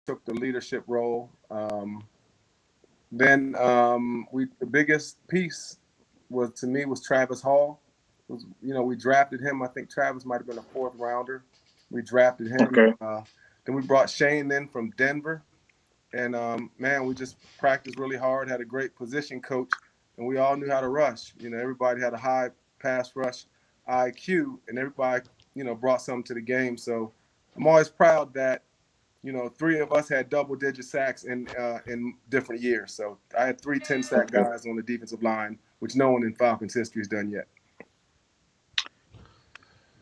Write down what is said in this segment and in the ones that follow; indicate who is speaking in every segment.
Speaker 1: took the leadership role. Then the biggest piece was to me was Travis Hall. We drafted him. I think Travis might have been a fourth rounder. We drafted him.
Speaker 2: Okay.
Speaker 1: Then we brought Shane in from Denver, and man, we just practiced really hard. Had a great position coach, and we all knew how to rush. Everybody had a high pass rush IQ, and everybody brought something to the game. So I'm always proud that three of us had double-digit sacks in different years. So I had three 10-sack
Speaker 2: Okay.
Speaker 1: guys on the defensive line, which no one in Falcons history has done yet.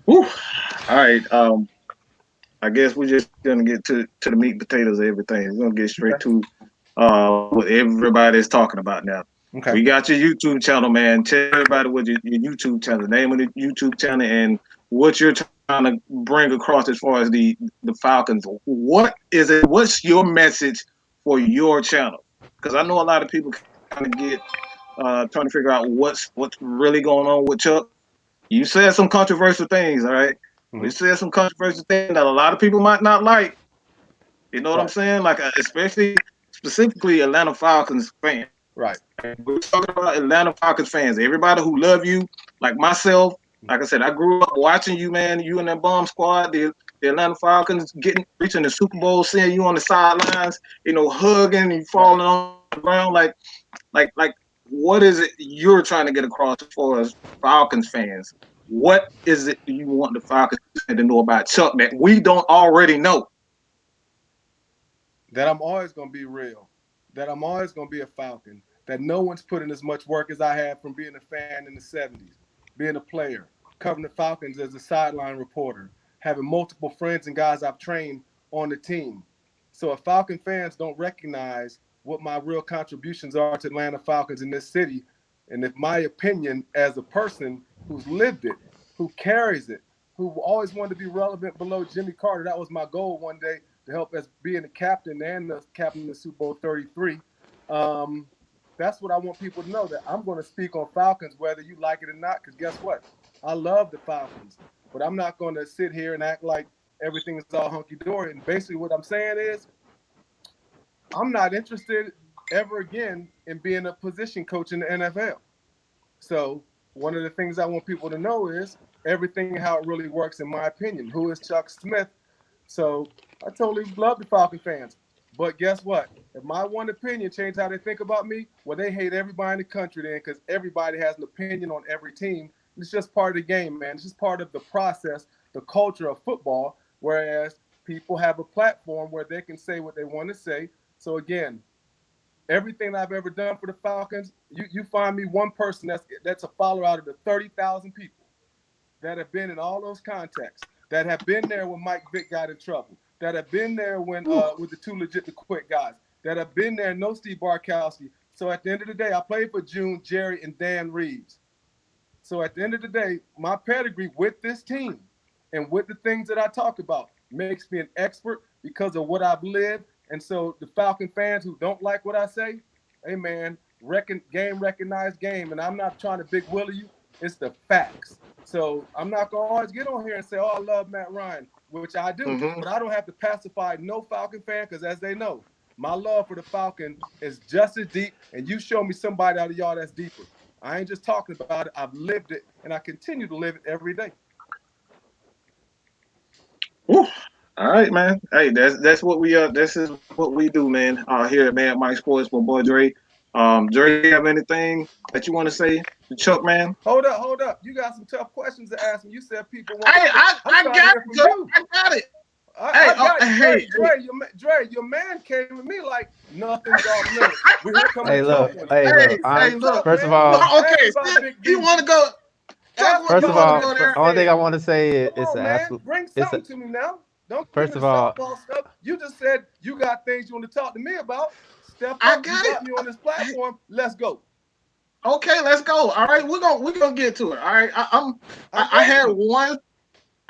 Speaker 2: Whew. All right. I guess we're just gonna get to the meat and potatoes of everything. We're gonna get straight
Speaker 1: Okay.
Speaker 2: to what everybody's talking about now.
Speaker 1: Okay.
Speaker 2: We got your YouTube channel, man. Tell everybody what your YouTube channel, the name of the YouTube channel, and what you're trying to bring across as far as the Falcons. What is it? What's your message for your channel? Because I know a lot of people kind of get trying to figure out what's really going on with Chuck. You said some controversial things, all right? We
Speaker 1: Mm-hmm.
Speaker 2: said some controversial things that a lot of people might not like. You know what I'm
Speaker 1: Right.
Speaker 2: saying? Like, especially specifically Atlanta Falcons fans.
Speaker 1: Right.
Speaker 2: We're talking about Atlanta Falcons fans. Everybody who love you, like myself. Like I said, I grew up watching you, man. You and that bomb squad, the Atlanta Falcons reaching the Super Bowl, seeing you on the sidelines, hugging and
Speaker 1: Right.
Speaker 2: falling on the ground. Like, what is it you're trying to get across as far as Falcons fans? What is it you want the Falcons fans to know about Chuck that we don't already know?
Speaker 1: That I'm always going to be real. That I'm always going to be a Falcon. That no one's put in as much work as I have from being a fan in the 70s, being a player, covering the Falcons as a sideline reporter, having multiple friends and guys I've trained on the team. So if Falcon fans don't recognize what my real contributions are to Atlanta Falcons in this city, and if my opinion as a person who's lived it, who carries it, who always wanted to be relevant below Jimmy Carter, that was my goal one day to help as being the captain and the captain of the Super Bowl 33. That's what I want people to know, that I'm going to speak on Falcons whether you like it or not, because guess what? I love the Falcons, but I'm not going to sit here and act like everything is all hunky-dory. And basically what I'm saying is I'm not interested ever again in being a position coach in the NFL. So one of the things I want people to know is everything how it really works, in my opinion. Who is Chuck Smith? So I totally love the Falcon fans. But guess what? If my one opinion changed how they think about me, well, they hate everybody in the country then, because everybody has an opinion on every team. It's just part of the game, man. It's just part of the process, the culture of football, whereas people have a platform where they can say what they want to say. So again, everything I've ever done for the Falcons, you find me one person that's a follower out of the 30,000 people that have been in all those contexts, that have been there when Mike Vick got in trouble, that have been there when with the two legit to quit guys, that have been there, no Steve Barkowski. So at the end of the day, I played for June, Jerry, and Dan Reeves. So at the end of the day, my pedigree with this team and with the things that I talk about makes me an expert because of what I've lived. And so the Falcon fans who don't like what I say, hey man, game recognized game. And I'm not trying to big willy you. It's the facts. So I'm not gonna always get on here and say, "Oh, I love Matt Ryan," which I do,
Speaker 2: Mm-hmm.
Speaker 1: but I don't have to pacify no Falcon fan because, as they know, my love for the Falcon is just as deep. And you show me somebody out of y'all that's deeper. I ain't just talking about it. I've lived it, and I continue to live it every day.
Speaker 2: Whew. All right, man. Hey, that's what we this is what we do, man. Here at Mad Mike Sports with boy Dre. Dre, you have anything that you want to say to Chuck, man?
Speaker 1: Hold up. You got some tough questions to ask me. You said people want.
Speaker 2: Hey,
Speaker 1: I'm
Speaker 2: I
Speaker 1: trying to
Speaker 2: got
Speaker 1: hear
Speaker 2: it,
Speaker 1: from
Speaker 2: Chuck.
Speaker 1: you.
Speaker 2: I got it. Hey,
Speaker 1: I got you,
Speaker 2: hey, hey.
Speaker 1: Your man came with me like nothing's off limits. But here come the
Speaker 3: Hey,
Speaker 1: tough
Speaker 3: look.
Speaker 1: ones.
Speaker 3: Hey,
Speaker 2: Hey,
Speaker 3: look.
Speaker 2: hey,
Speaker 1: What's
Speaker 2: look.
Speaker 1: up,
Speaker 3: First of
Speaker 1: man?
Speaker 3: all,
Speaker 1: Ask
Speaker 2: Okay,
Speaker 1: about
Speaker 2: see,
Speaker 1: Big
Speaker 2: you
Speaker 1: D.
Speaker 2: want to go? Chuck,
Speaker 1: Ask what
Speaker 2: you
Speaker 3: first of
Speaker 1: you want
Speaker 2: want to
Speaker 1: to
Speaker 3: all,
Speaker 2: go
Speaker 1: know.
Speaker 2: there?
Speaker 3: only
Speaker 2: Hey,
Speaker 3: thing I want to say
Speaker 1: Come
Speaker 3: is
Speaker 1: on,
Speaker 3: to
Speaker 1: man.
Speaker 3: absolute.
Speaker 1: Bring
Speaker 3: It's a,
Speaker 1: something to me now. Don't give me
Speaker 3: first
Speaker 1: the
Speaker 3: of all,
Speaker 1: softball stuff. You just said you got things you want to talk to me about. Step
Speaker 2: I
Speaker 1: up. You
Speaker 2: got it.
Speaker 1: got me on this
Speaker 2: Hey,
Speaker 1: platform. Let's go.
Speaker 2: okay, let's go. All right, we're gonna get to it. All right,
Speaker 1: I'm
Speaker 2: I had
Speaker 1: waiting.
Speaker 2: one.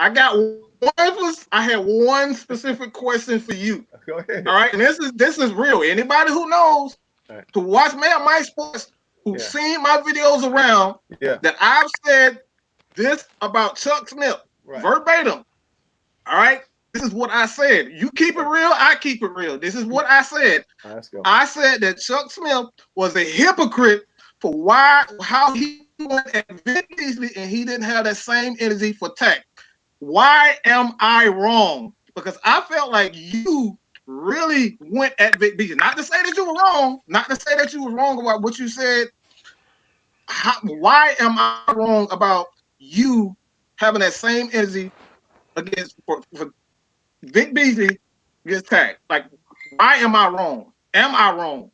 Speaker 2: I had one specific question for you.
Speaker 1: Go
Speaker 2: All
Speaker 1: ahead.
Speaker 2: right, and this is real. Anybody who knows
Speaker 1: All right.
Speaker 2: to watch Man My Sports, who's
Speaker 1: Yeah.
Speaker 2: seen my videos around,
Speaker 1: Yeah.
Speaker 2: that I've said this about Chuck Smith
Speaker 1: Right.
Speaker 2: verbatim. All right. This is what I said. You keep it real, I keep it real. This is what I said.
Speaker 1: All right, let's go.
Speaker 2: I said that Chuck Smith was a hypocrite for how he went at Vic Beasley and he didn't have that same energy for Tack. Why am I wrong? Because I felt like you really went at Vic Beasley. Not to say that you were wrong. Not to say that you were wrong about what you said. Why am I wrong about you having that same energy against for Vic Beasley gets tagged? Like, why am I wrong? Am I wrong?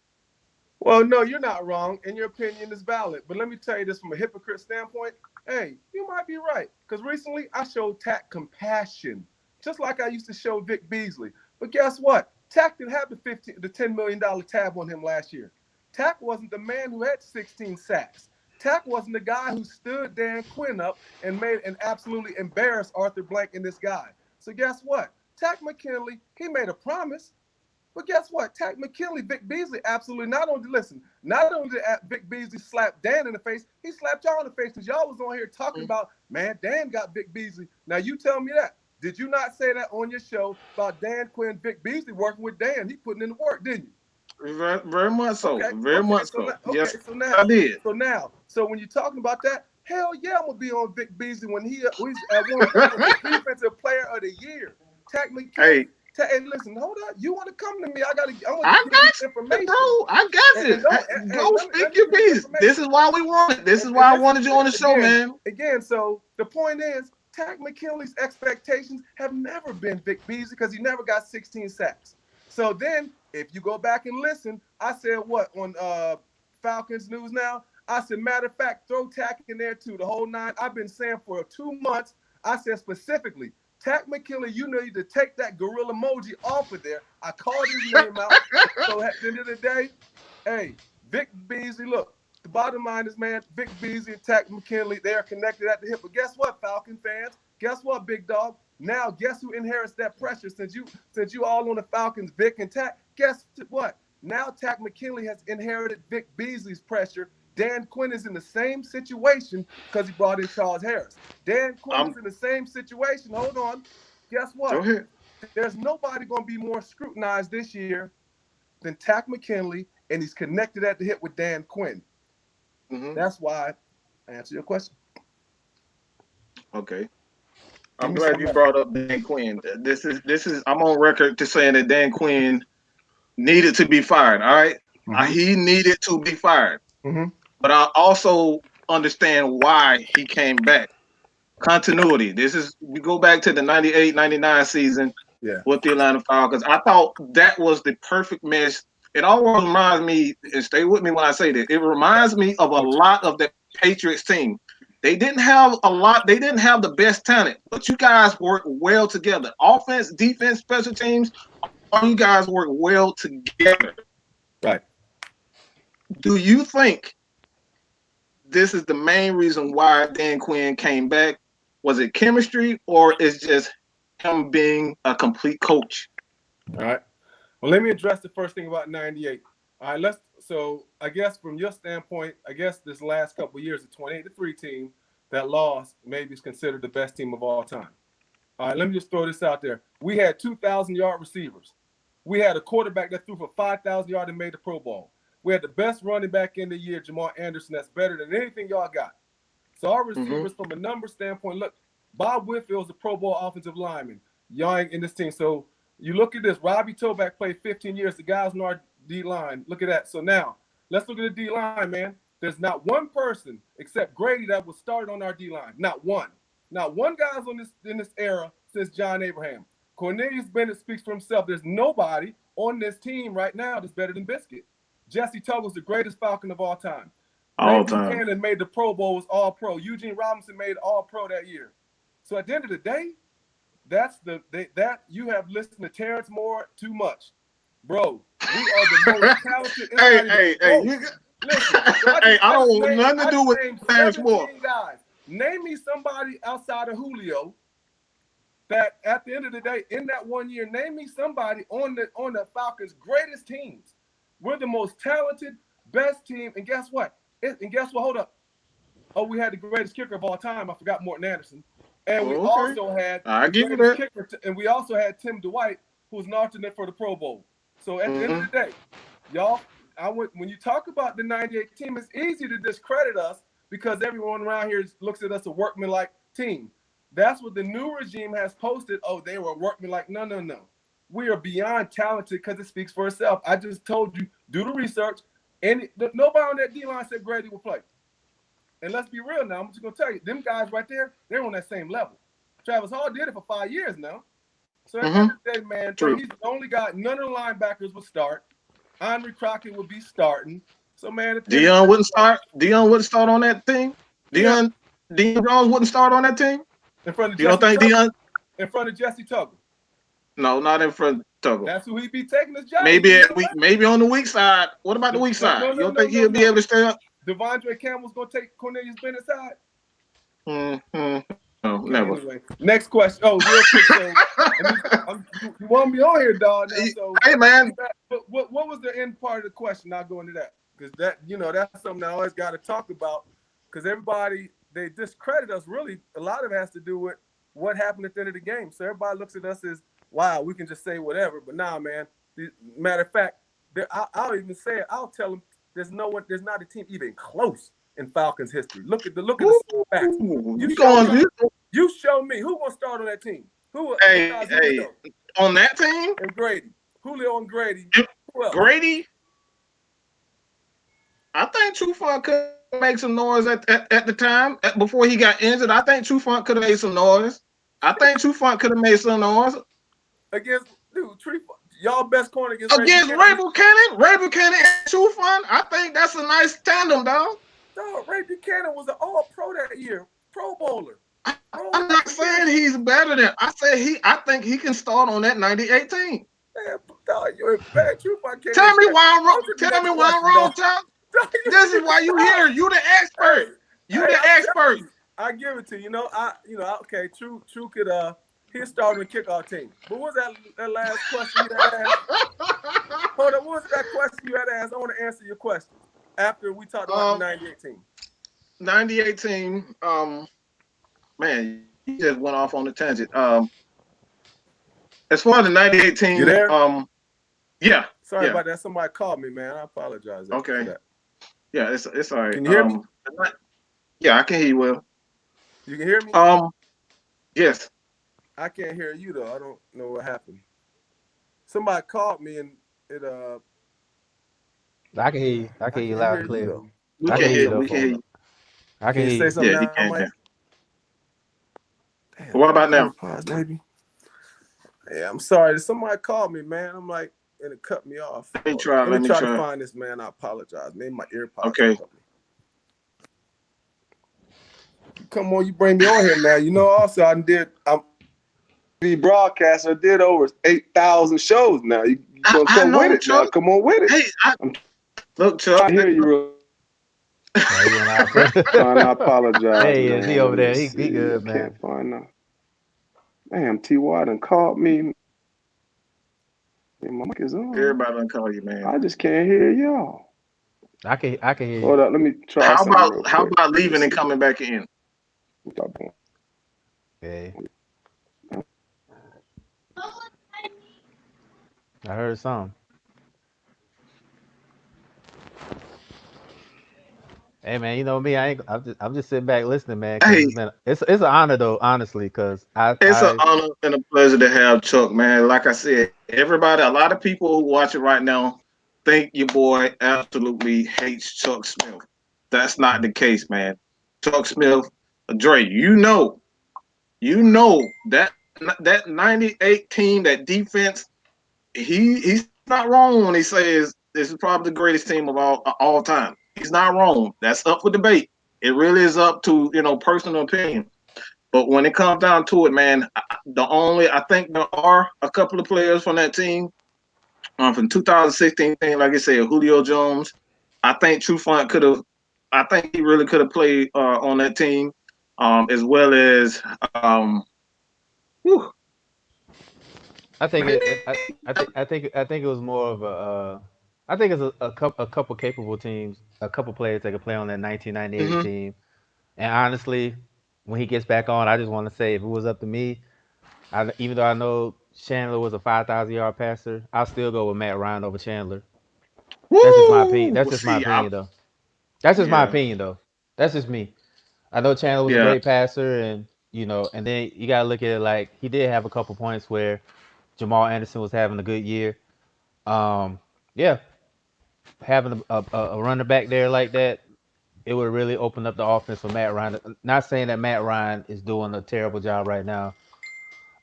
Speaker 1: Well, no, you're not wrong, and your opinion is valid. But let me tell you this from a hypocrite standpoint. Hey, you might be right. Because recently I showed Tack compassion, just like I used to show Vic Beasley. But guess what? Tack didn't have the $10 million tab on him last year. Tack wasn't the man who had 16 sacks. Tack wasn't the guy who stood Dan Quinn up and absolutely embarrassed Arthur Blank and this guy. So guess what? Tack McKinley, he made a promise. But guess what? Tack McKinley, Vic Beasley, absolutely not only did Vic Beasley slap Dan in the face, he slapped y'all in the face because y'all was on here talking about, man, Dan got Vic Beasley. Now you tell me that. Did you not say that on your show about Dan Quinn, Vic Beasley working with Dan? He putting in the work, didn't you?
Speaker 2: Very, very much so.
Speaker 1: Okay.
Speaker 2: Very much so. Yes,
Speaker 1: I did. So when you're talking about that, hell yeah, I'm gonna be on Vic Beasley when he's at one point the defensive player of the year. Tack McKinley. Hey, listen, hold up. You want to come to me? I got you information,
Speaker 2: bro. I got you. Go speak your piece. This is why we wanted. This is why I wanted you on the show, man.
Speaker 1: Again, so the point is, Tack McKinley's expectations have never been Vic Beasley because he never got 16 sacks. So then, if you go back and listen, I said what on Falcons News Now? I said, matter of fact, throw Tack in there too, the whole nine. I've been saying for 2 months. I said specifically, Tack McKinley, you need to take that gorilla emoji off of there. I called his name out. So at the end of the day, hey, Vic Beasley, look, the bottom line is, man, Vic Beasley and Tack McKinley, they are connected at the hip. But guess what, Falcon fans? Guess what, big dog? Now, guess who inherits that pressure since you all on the Falcons, Vic and Tack? Guess what? Now Tack McKinley has inherited Vic Beasley's pressure. Dan Quinn is in the same situation because he brought in Charles Harris. Dan Quinn is in the same situation. Hold on. Guess what?
Speaker 2: Go ahead.
Speaker 1: There's nobody going to be more scrutinized this year than Tack McKinley, and he's connected at the hip with Dan Quinn. Mm-hmm. That's why I answer your question.
Speaker 2: Okay. I'm glad you brought up Dan Quinn. This is I'm on record to saying that Dan Quinn needed to be fired. All right? Mm-hmm. He needed to be fired. Mm-hmm. But I also understand why he came back. Continuity. We go back to the 98-99 season with the Atlanta Falcons. I thought that was the perfect mesh. It always reminds me, and stay with me when I say this, it reminds me of a lot of the Patriots team. They didn't have the best talent, but you guys worked well together. Offense, defense, special teams, all you guys work well together.
Speaker 1: Right.
Speaker 2: Do you think this is the main reason why Dan Quinn came back? Was it chemistry, or is just him being a complete coach?
Speaker 1: All right. Well, let me address the first thing about 98. All right, so I guess from your standpoint, I guess this last couple of years, the 28-3 team that lost maybe is considered the best team of all time. All right, let me just throw this out there. We had 2,000-yard receivers. We had a quarterback that threw for 5,000 yards and made the Pro Bowl. We had the best running back in the year, Jamal Anderson, that's better than anything y'all got. So our receivers, from a number standpoint, look, Bob Whitfield's a Pro Bowl offensive lineman, young in this team. So you look at this. Robbie Toback played 15 years. The guys on our D-line. Look at that. So now let's look at the D-line, man. There's not one person except Grady that was started on our D-line. Not one. Not one guy's in this era since John Abraham. Cornelius Bennett speaks for himself. There's nobody on this team right now that's better than Biscuit. Jesse Tuggle's the greatest Falcon of all time. Ray Buchanan made the Pro Bowl, was All-Pro. Eugene Robinson made All-Pro that year. So at the end of the day, that you have listened to Terrence Moore too much. Bro, we are the most talented. Listen, I
Speaker 2: don't want nothing to do with Terrence Moore.
Speaker 1: Guys. Name me somebody outside of Julio that at the end of the day, in that 1 year, name me somebody on the Falcons' greatest teams. We're the most talented, best team. And guess what? Hold up. Oh, we had the greatest kicker of all time. I forgot Morton Anderson. And we
Speaker 2: Okay.
Speaker 1: also had
Speaker 2: I
Speaker 1: the
Speaker 2: give you
Speaker 1: greatest
Speaker 2: that.
Speaker 1: kicker, and we also had Tim Dwight, who was an alternate for the Pro Bowl. So at the end of the day, y'all, when you talk about the '98 team, it's easy to discredit us because everyone around here looks at us a workmanlike team. That's what the new regime has posted. Oh, they were workmanlike. No, no, no. We are beyond talented because it speaks for itself. I just told you, do the research. And nobody on that D line said Grady will play. And let's be real now. I'm just gonna tell you, them guys right there, they're on that same level. Travis Hall did it for 5 years now. So at the end of the day, man, he's the only guy. None of the linebackers would start. Andre Crockett would be starting. So man,
Speaker 2: Dion wouldn't start. Dion wouldn't start on that team. Dion Jones wouldn't start on that team.
Speaker 1: In front of
Speaker 2: You don't
Speaker 1: Jesse
Speaker 2: think
Speaker 1: Tuggle.
Speaker 2: Dion?
Speaker 1: In front of Jesse Tuggle.
Speaker 2: No, not in front of Tuggle.
Speaker 1: That's who he'd be taking his job.
Speaker 2: Maybe on the weak side. What about the weak side? You don't think he'll be able to stay up?
Speaker 1: Devondre Campbell's gonna take Cornelius Bennett's side.
Speaker 2: No, never.
Speaker 1: Anyway, next question. Oh, real quick. So, you want me on here, dog? Now, so,
Speaker 2: hey, man.
Speaker 1: What was the end part of the question? I'll go into that because that's something I always got to talk about because everybody they discredit us. Really, a lot of it has to do with what happened at the end of the game. So everybody looks at us as wow, we can just say whatever. But nah, man. Matter of fact, I'll even say it. I'll tell them there's not a team even close in Falcons history. Look at the facts. You show me who gonna start on that team. Who?
Speaker 2: Hey, on that team?
Speaker 1: And Grady, Julio and Grady.
Speaker 2: Grady. I think Trufant could make some noise at the time before he got injured. I think Trufant could have made some noise. I think Trufant could have made some noise
Speaker 1: against Trufant. Y'all best corner against
Speaker 2: Ray Buchanan. Ray Buchanan and Trufant. I think that's a nice tandem, dog.
Speaker 1: No, Ray Buchanan was an All-Pro that year, Pro Bowler.
Speaker 2: I'm not saying he's better than. I think he can start on that '98 team.
Speaker 1: Man, you're bad.
Speaker 2: Tell me why I'm wrong. Tell me why I'm wrong, Tom. This is why you here. You the expert. The expert.
Speaker 1: I give it to you. Okay. True could he's starting the kickoff team. But what was that last question you had asked? Hold on. What was that question you had asked? I want to answer your question after we talked about the '98 team.
Speaker 2: '98 team. Man, you just went off on a tangent. As far as the '98 team,
Speaker 1: you there?
Speaker 2: Yeah.
Speaker 1: Sorry about that. Somebody called me, man. I apologize.
Speaker 2: Okay. For that. Yeah, it's all right.
Speaker 1: Can you hear me?
Speaker 2: Yeah, I can hear you well.
Speaker 1: You can hear me?
Speaker 2: Yes.
Speaker 1: I can't hear you though. I don't know what happened. Somebody called me and it
Speaker 3: I can hear you. I can hear you loud and clear.
Speaker 2: We can hear you.
Speaker 3: I can hear you.
Speaker 1: Say something now,
Speaker 2: you can.
Speaker 1: Mike? Damn,
Speaker 2: what about now?
Speaker 1: Pause, maybe. Yeah, I'm sorry. Somebody called me, man. I'm like, and it cut me off.
Speaker 2: Let me try
Speaker 1: to find this, man. I apologize. Maybe my earpods.
Speaker 2: Okay.
Speaker 1: Come on, you bring me on here now. Also I'm the broadcaster. Did over 8,000 shows now. You gonna come with it now? Come on with it.
Speaker 2: Hey, look, Chuck.
Speaker 1: I hear you. Real. I apologize.
Speaker 3: Hey, is he over there? He good, man.
Speaker 1: Can't find no. Damn, T.Y. done called me. My mic is on.
Speaker 2: Everybody done call you, man.
Speaker 1: I just can't hear y'all.
Speaker 3: I can hear you.
Speaker 1: Hold up, let me try.
Speaker 2: How about leaving and coming back in?
Speaker 3: Okay. I heard some. Hey man, you know me. I'm just sitting back listening, man.
Speaker 2: Hey,
Speaker 3: it's an honor though, honestly, because
Speaker 2: it's an honor and a pleasure to have Chuck, man. Like I said, a lot of people who watch it right now think your boy absolutely hates Chuck Smith. That's not the case, man. Chuck Smith, Dre, you know that 98 team, that defense. He's not wrong when he says this is probably the greatest team of all time. He's not wrong. That's up for debate. It really is up to personal opinion. But when it comes down to it, man, I think there are a couple of players from that team from 2016 team, like I said, Julio Jones. I think Trufant could have. I think he really could have played on that team, as well as.
Speaker 3: I think it was more of a. I think it's a couple capable teams, a couple players that could play on that 1998 team, and honestly, when he gets back on, I just want to say if it was up to me, even though I know Chandler was a 5,000-yard passer, I'll still go with Matt Ryan over Chandler. That's just my opinion.
Speaker 2: Woo!
Speaker 3: That's
Speaker 2: Well,
Speaker 3: just my
Speaker 2: see, I
Speaker 3: opinion, though. That's just my
Speaker 2: yeah,
Speaker 3: opinion, though. That's just me. I know Chandler was a
Speaker 2: yeah.
Speaker 3: great passer, and and then you gotta look at it like he did have a couple points where Jamal Anderson was having a good year. Yeah, having a runner back there like that, it would really open up the offense for Matt Ryan. Not saying that Matt Ryan is doing a terrible job right now.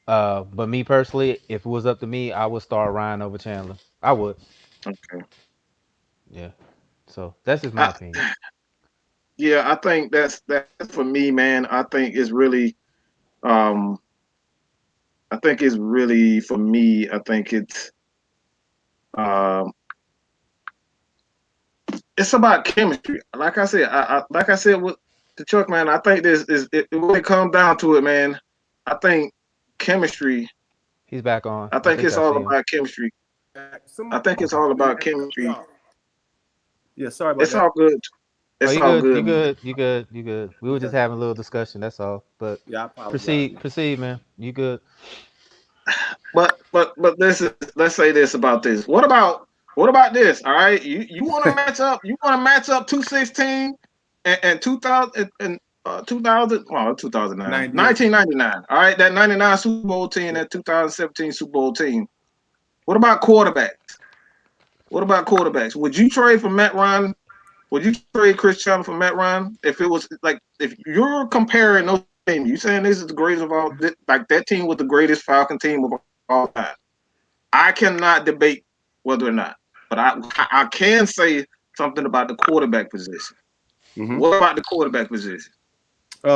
Speaker 3: But me personally, if it was up to me, I would start Ryan over Chandler. I would.
Speaker 2: Okay.
Speaker 3: Yeah. So that's just my
Speaker 2: I,
Speaker 3: opinion.
Speaker 2: yeah, I think that's for me, man. Um, I think it's really for me. I think um, it's about chemistry. Like I said, like I said with the Chuck, man. I think this is when it comes down to it, man. I think chemistry.
Speaker 3: He's back on.
Speaker 2: I
Speaker 3: I
Speaker 2: think
Speaker 3: think
Speaker 2: it's
Speaker 3: I
Speaker 2: all
Speaker 3: see him.
Speaker 2: about chemistry. I
Speaker 1: Somebody
Speaker 2: think it's all about
Speaker 1: cut me
Speaker 2: chemistry.
Speaker 1: off. Yeah, sorry about
Speaker 2: It's
Speaker 1: that.
Speaker 2: all good.
Speaker 3: Oh,
Speaker 2: It's
Speaker 3: you
Speaker 2: all
Speaker 3: good. You
Speaker 2: good, man.
Speaker 3: good. You good. You good. We were just
Speaker 1: Okay.
Speaker 3: having a little discussion. That's all. But
Speaker 1: Yeah, I apologize,
Speaker 3: proceed.
Speaker 1: man.
Speaker 3: Proceed, man. You good.
Speaker 2: But let's say this about this. What about this? All right, you want to match up? You want to match up 216 and 2000 and 2000? Well, 2009,
Speaker 1: 98.
Speaker 2: 1999. All right, that 99 Super Bowl team,
Speaker 1: Yeah.
Speaker 2: that 2017 Super Bowl team. What about quarterbacks? What about quarterbacks? Would you trade for Matt Ryan? Would you trade Chris Chandler for Matt Ryan? If it was like if you're comparing those teams, you saying this is the greatest of all, like that team was the greatest Falcon team of all time. I cannot debate whether or not, but I can say something about the quarterback position.
Speaker 1: Mm-hmm.
Speaker 2: What about the quarterback position?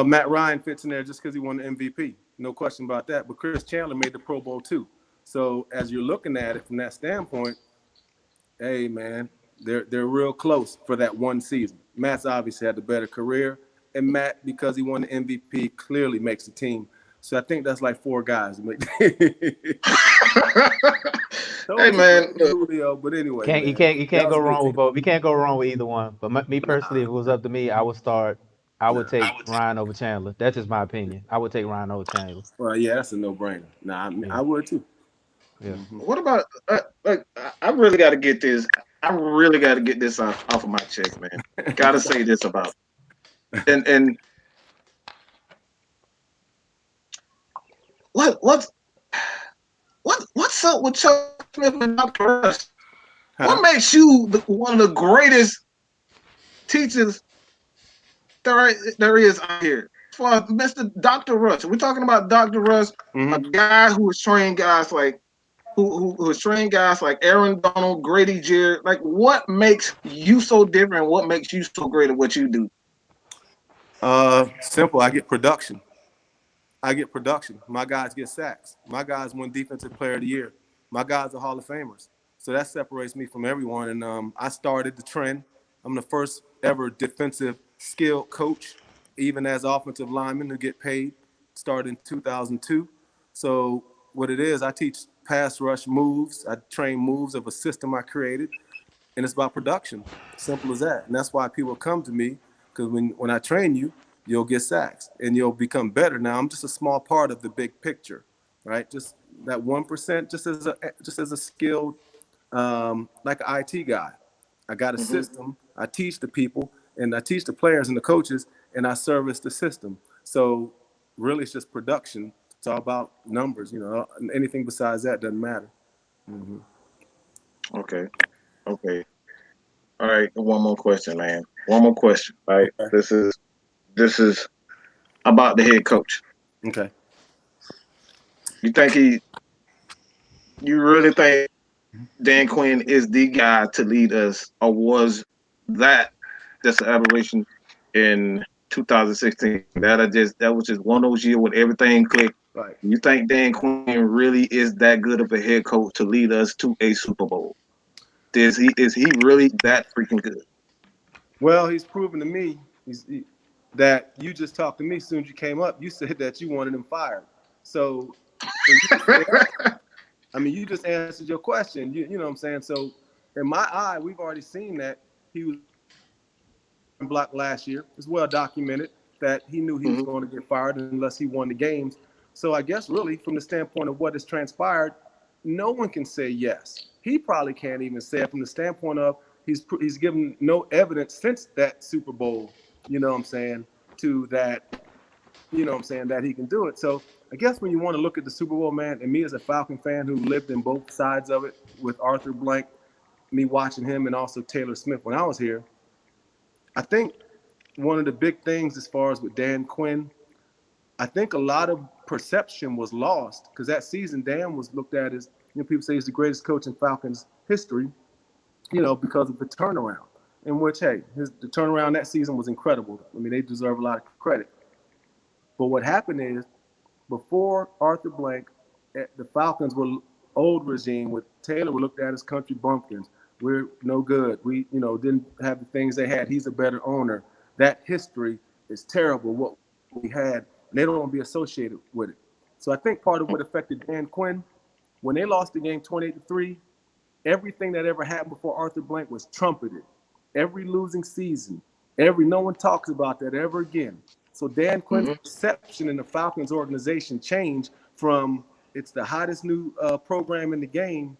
Speaker 1: Matt Ryan fits in there just because he won the MVP. No question about that. But Chris Chandler made the Pro Bowl too. So as you're looking at it from that standpoint, hey man, they're real close for that one season. Matt's obviously had the better career, and Matt, because he won the MVP, clearly makes the team. So I think that's like four guys.
Speaker 2: Hey
Speaker 1: Told you,
Speaker 2: man,
Speaker 1: man,
Speaker 2: look,
Speaker 1: Julio. But anyway,
Speaker 3: Can't you
Speaker 1: man,
Speaker 3: can't you
Speaker 1: that
Speaker 3: can't
Speaker 1: was
Speaker 3: go
Speaker 1: a good
Speaker 3: wrong with
Speaker 1: team.
Speaker 3: both. You can't go wrong with either one. But me personally, if it was up to me, I would start. I would
Speaker 1: Nah.
Speaker 3: take Ryan over Chandler. That's just my opinion. I would take Ryan over Chandler.
Speaker 1: Well, yeah, that's a no-brainer. Nah,
Speaker 3: Yeah.
Speaker 1: I would too.
Speaker 3: Yeah.
Speaker 1: Mm-hmm.
Speaker 2: what about like I really got to get this. I really got to get this off of my chest, man. Got to say this about and what's what's up with Chuck Smith and Dr. Rush?
Speaker 1: Huh?
Speaker 2: What makes you one of the greatest teachers there is out here? For Mr. Dr. Rush, we're talking about Dr. Rush, a
Speaker 1: Mm-hmm.
Speaker 2: guy who has trained guys like who has trained guys like Aaron Donald, Grady Jarrett. Like, what makes you so different? What makes you so great at what you do?
Speaker 1: Simple. I get production. I get production. My guys get sacks. My guys win Defensive Player of the Year. My guys are Hall of Famers. So that separates me from everyone. And I started the trend. I'm the first ever defensive skill coach, even as offensive lineman, to get paid. Started in 2002. So what it is, I teach pass rush moves. I train moves of a system I created, and it's about production. Simple as that. And that's why people come to me, because when I train you, you'll get sacks and you'll become better. Now I'm just a small part of the big picture, right? Just that 1%, just as a skilled like an IT guy. I got a
Speaker 2: Mm-hmm.
Speaker 1: system. I teach the people and I teach the players and the coaches, and I service the system. So really, it's just production. It's all about numbers. Anything besides that doesn't matter. Mm-hmm.
Speaker 2: Okay. Okay. All right. One more question, man. One more question. All right.
Speaker 1: Okay.
Speaker 2: This is about the head coach.
Speaker 1: Okay.
Speaker 2: You think you really think Dan Quinn is the guy to lead us, or was that just an aberration in 2016? That was just one of those years when everything clicked.
Speaker 1: Right.
Speaker 2: You think Dan Quinn really is that good of a head coach to lead us to a Super Bowl? Is he really that freaking good?
Speaker 1: Well, he's proven to me that you just talked to me as soon as you came up. You said that you wanted him fired. So for you to say that, I mean, you just answered your question. You know what I'm saying? So in my eye, we've already seen that he was blocked last year. It's well documented. that he knew he was going to get fired unless he won the games. So I guess really from the standpoint of what has transpired, no one can say yes. He probably can't even say it from the standpoint of he's given no evidence since that Super Bowl, you know what I'm saying, to that, you know what I'm saying, that he can do it. So I guess when you want to look at the Super Bowl, man, and me as a Falcon fan who lived in both sides of it with Arthur Blank, me watching him and also Taylor Smith when I was here, I think one of the big things as far as with Dan Quinn, I think a lot of perception was lost because that season Dan was looked at as, you know, people say he's the greatest coach in Falcons history, you know, because of the turnaround. In which, hey, the turnaround that season was incredible. I mean, they deserve a lot of credit. But what happened is, before Arthur Blank, the Falcons were old regime with Taylor were looked at as country bumpkins. We're no good. We, you know, didn't have the things they had. He's a better owner. That history is terrible, what we had, and they don't want to be associated with it. So I think part of what affected Dan Quinn, when they lost the game 28-3, everything that ever happened before Arthur Blank was trumpeted. Every losing season, no one talks about that ever again. So Dan Quinn's perception in the Falcons organization changed from it's the hottest new program in the game,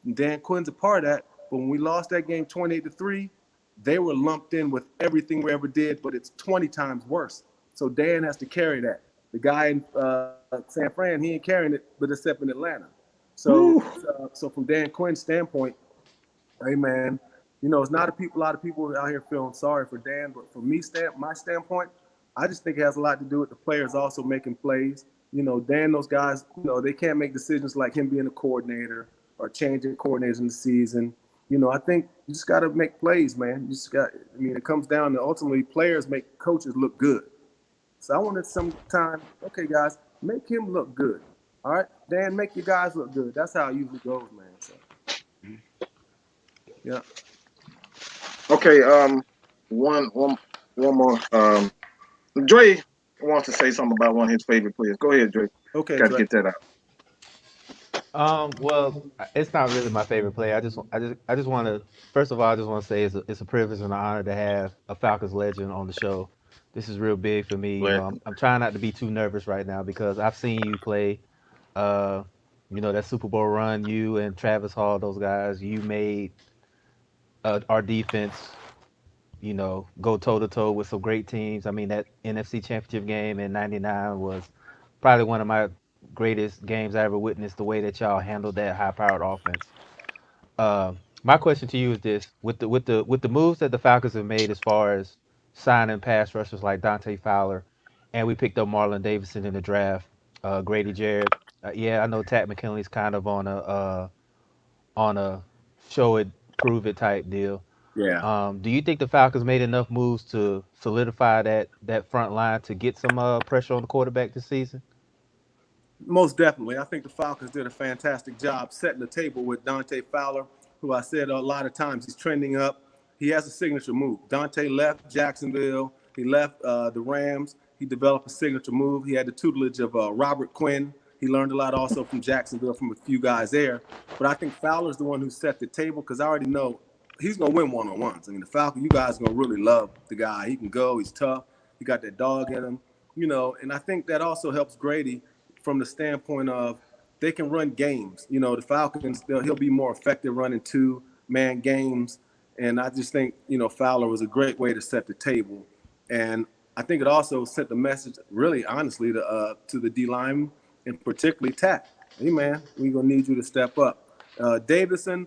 Speaker 1: and Dan Quinn's a part of that. But when we lost that game 28-3, they were lumped in with everything we ever did, but it's 20 times worse. So Dan has to carry that. The guy in San Fran, he ain't carrying it, but except in Atlanta. So, so from Dan Quinn's standpoint, hey man, you know, it's not a lot of people out here feeling sorry for Dan, but from my standpoint, I just think it has a lot to do with the players also making plays. You know, Dan, those guys, you know, they can't make decisions like him being a coordinator or changing coordinators in the season. You know, I think you just got to make plays, man. You just got, I mean, it comes down to ultimately players make coaches look good. So I wanted some time, okay, guys, make him look good. All right, Dan, make your guys look good. That's how it usually goes, man. So, yeah.
Speaker 2: Okay, one more. Dre wants to say something about one of his favorite players. Go ahead, Dre.
Speaker 1: Okay,
Speaker 2: Got to get that out.
Speaker 3: Well, it's not really my favorite play. I just want to, first of all, I just want to say it's a privilege and an honor to have a Falcons legend on the show. This is real big for me. You know, I'm trying not to be too nervous right now because I've seen you play. Uh, you know, that Super Bowl run, you and Travis Hall, those guys, you made our defense, you know, go toe to toe with some great teams. I mean, that NFC Championship game in '99 was probably one of my greatest games I ever witnessed. The way that y'all handled that high-powered offense. Uh, my question to you is this: with the moves that the Falcons have made as far as signing pass rushers like Dante Fowler, and we picked up Marlon Davidson in the draft, Grady Jarrett. Yeah, I know Tat McKinley's kind of on a show it, prove it type deal.
Speaker 1: Yeah.
Speaker 3: Do you think the Falcons made enough moves to solidify that front line to get some pressure on the quarterback this season?
Speaker 1: Most definitely. I think the Falcons did a fantastic job setting the table with Dante Fowler, who I said a lot of times he's trending up. He has a signature move. Dante left Jacksonville. He left the Rams. He developed a signature move. He had the tutelage of Robert Quinn. He learned a lot also from Jacksonville from a few guys there. But I think Fowler's the one who set the table because I already know he's going to win one-on-ones. I mean, the Falcons, you guys are going to really love the guy. He can go. He's tough. He got that dog in him, you know, and I think that also helps Grady from the standpoint of they can run games. You know, the Falcons, he'll be more effective running two-man games. And I just think, you know, Fowler was a great way to set the table. And I think it also sent the message, really, honestly, to the D-line, and particularly Tat. Hey, man, we're going to need you to step up. Davison,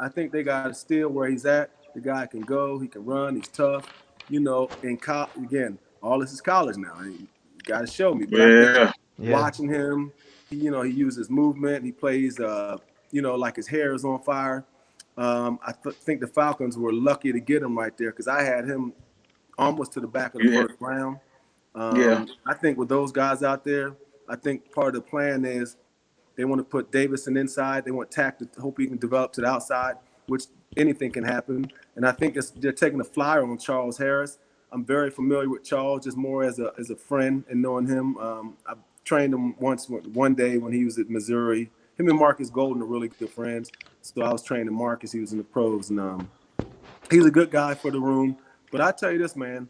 Speaker 1: I think they got to steal where he's at. The guy can go. He can run. He's tough. You know, and again, all this is college now. You got to show me. But I think watching him, he uses movement. He plays, like his hair is on fire. I think the Falcons were lucky to get him right there because I had him almost to the back of the first round. I think with those guys out there, I think part of the plan is they want to put Davison inside. They want Tack to hope he can develop to the outside, which anything can happen. And I think they're taking a flyer on Charles Harris. I'm very familiar with Charles, just more as a friend and knowing him. I trained him one day when he was at Missouri. Him and Marcus Golden are really good friends. So I was training Marcus. He was in the pros. And he's a good guy for the room. But I tell you this, man,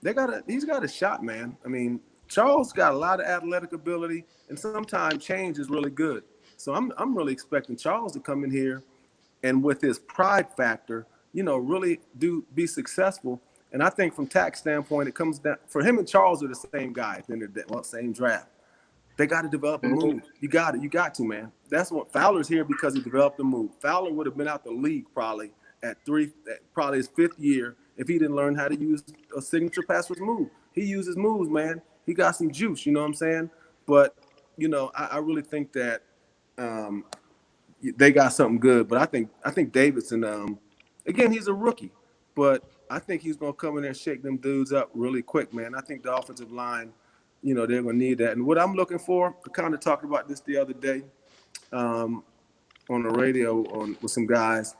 Speaker 1: he's got a shot, man. I mean, Charles got a lot of athletic ability, and sometimes change is really good. So I'm really expecting Charles to come in here and with his pride factor, really be successful. And I think from tax standpoint, it comes down for him and Charles are the same guy at the end of the day, same draft. They got to develop a move. You got it. You got to, man. That's what Fowler's here because he developed a move. Fowler would have been out the league probably probably his 5th year if he didn't learn how to use a signature pass with move. He uses moves, man. He got some juice. You know what I'm saying? But I really think that they got something good. But I think Davidson. Again, he's a rookie, but I think he's gonna come in there and shake them dudes up really quick, man. I think the offensive line, they're gonna need that. And what I'm looking for, I kind of talked about this the other day on the radio with some guys.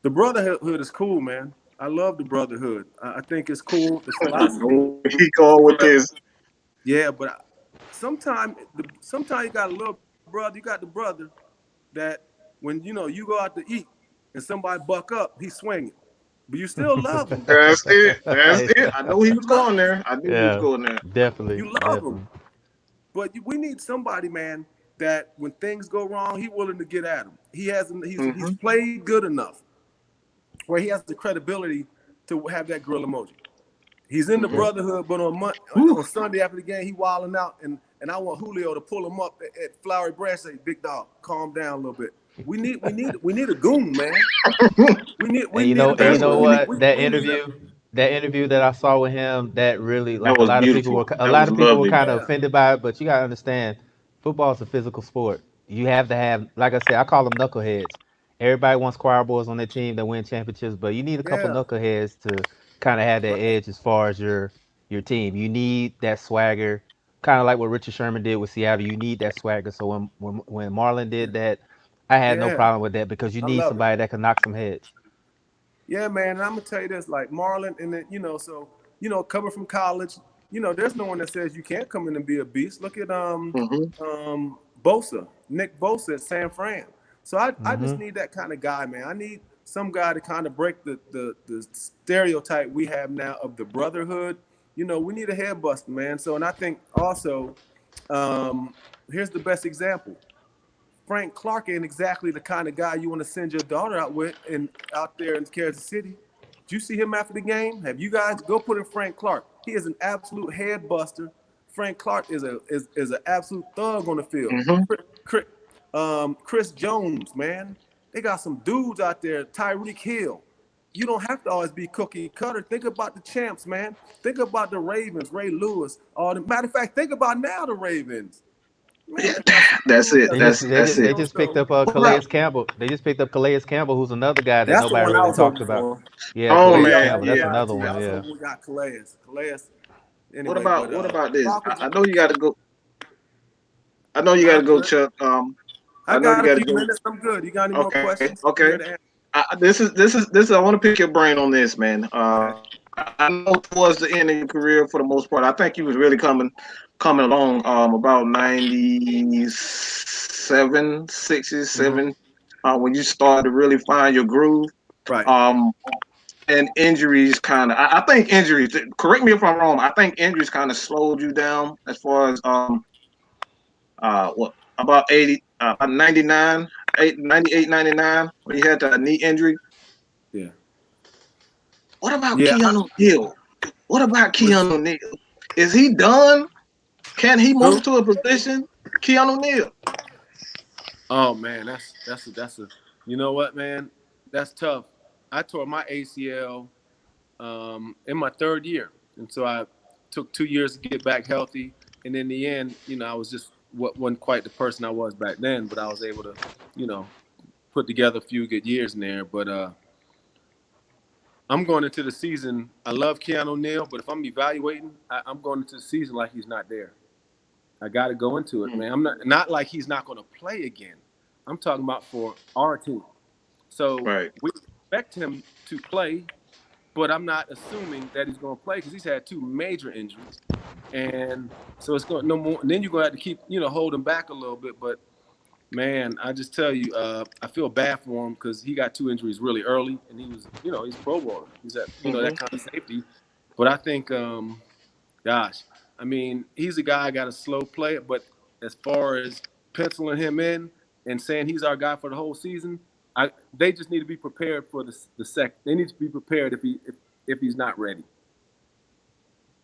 Speaker 1: The brotherhood is cool, man. I love the brotherhood. I think it's cool. The philosophy.
Speaker 2: He going with this.
Speaker 1: Yeah, but sometimes you got a little brother. You got the brother that when you go out to eat and somebody buck up, he's swinging, but you still love him.
Speaker 2: That's it. I know he was going there. I knew he was going there.
Speaker 3: Definitely.
Speaker 1: You love him, but we need somebody, man, that when things go wrong, he's willing to get at him. He's played good enough where he has the credibility to have that grill emoji. He's in the brotherhood, but on Sunday after the game, he wilding out, and I want Julio to pull him up at Flowery Branch, say, "Big dog, calm down a little bit." We need a goon, man. We need what?
Speaker 3: That interview that I saw with him, that really, like, a lot of people were kind of offended by it, but you gotta understand, football is a physical sport. You have to have, like I said, I call them knuckleheads. Everybody wants choir boys on their team that win championships, but you need a couple knuckleheads to kind of have that edge as far as your team. You need that swagger, kind of like what Richard Sherman did with Seattle. You need that swagger. So when Marlon did that, I had no problem with that because you need somebody that can knock some heads.
Speaker 1: Yeah, man. And I'm gonna tell you this, like Marlon, and then coming from college, there's no one that says you can't come in and be a beast. Look at Bosa, Nick Bosa at San Fran. So I just need that kind of guy, man. I need some guy to kind of break the stereotype we have now of the brotherhood. We need a head buster, man. So, and I think also, here's the best example. Frank Clark ain't exactly the kind of guy you want to send your daughter out with and out there in Kansas City. Did you see him after the game? Have you guys go put in Frank Clark? He is an absolute head buster. Frank Clark is an absolute thug on the field. Chris Jones, man. They got some dudes out there, Tyreek Hill. You don't have to always be cookie cutter. Think about the champs, man. Think about the Ravens, Ray Lewis. Matter of fact, think about now the Ravens. Man,
Speaker 2: that's it.
Speaker 3: They just picked up Calais Campbell. They just picked up Calais Campbell, who's another guy that nobody really talks about. Yeah, Calais Campbell. That's another one. Yeah.
Speaker 1: We got Calais. Anyway,
Speaker 2: what about this? I know you got to go. I know you got to go, Chuck.
Speaker 1: I got a few minutes. I'm good. You got any more questions?
Speaker 2: Okay. This is. I want to pick your brain on this, man. I know towards the end of your career, for the most part, I think you was really coming along about 97, 67, when you started to really find your groove.
Speaker 1: Right.
Speaker 2: And injuries kind of. I think injuries. Correct me if I'm wrong. I think injuries kind of slowed you down as far as about 99, 98, 99, when you had that knee injury.
Speaker 1: Yeah.
Speaker 2: What about Keanu Neal? What about Keanu Neal? Is he done? Can he move to a position? Keanu Neal.
Speaker 1: Oh man, that's a you know what, man? That's tough. I tore my ACL in my 3rd year. And so I took 2 years to get back healthy. And in the end, I was just wasn't quite the person I was back then, but I was able to, put together a few good years in there. But I'm going into the season. I love Keanu Neal, but if I'm evaluating, I'm going into the season like he's not there. I got to go into it, man. I'm not like he's not going to play again. I'm talking about for our team. So we expect him to play, but I'm not assuming that he's going to play because he's had 2 major injuries. And so it's going no more. And then you're going to have to keep, hold him back a little bit. But, man, I just tell you, I feel bad for him because he got 2 injuries really early. And he was, he's Pro Bowler. He's at, that kind of safety. But I think, gosh, I mean, he's a guy I got a slow play, but as far as penciling him in and saying he's our guy for the whole season, they just need to be prepared for the second. They need to be prepared if he's not ready.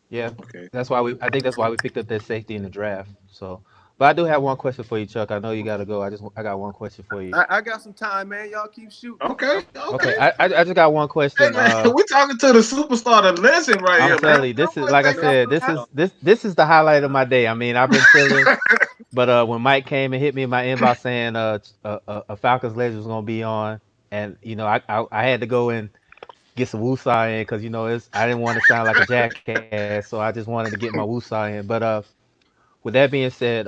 Speaker 3: Yeah,
Speaker 2: Okay.
Speaker 3: that's why I think that's why we picked up that safety in the draft. So, but I do have one question for you, Chuck. I know you got to go. I got one question for you.
Speaker 1: I got some time, man. Y'all keep shooting.
Speaker 2: Okay. Okay.
Speaker 3: Okay, I just got one
Speaker 2: Hey
Speaker 3: question.
Speaker 2: man, we talking to the superstar, the legend right
Speaker 3: I'm
Speaker 2: here, man.
Speaker 3: telling you,
Speaker 2: Don't
Speaker 3: this is
Speaker 2: want
Speaker 3: like
Speaker 2: to
Speaker 3: I
Speaker 2: take off
Speaker 3: said,
Speaker 2: the time.
Speaker 3: this is the highlight of my day. I mean, I've been chilling, but when Mike came and hit me in my inbox saying a Falcons legend was gonna be on, and I had to go and get some woosah in because I didn't want to sound like a jackass, so I just wanted to get my woosah in. But with that being said,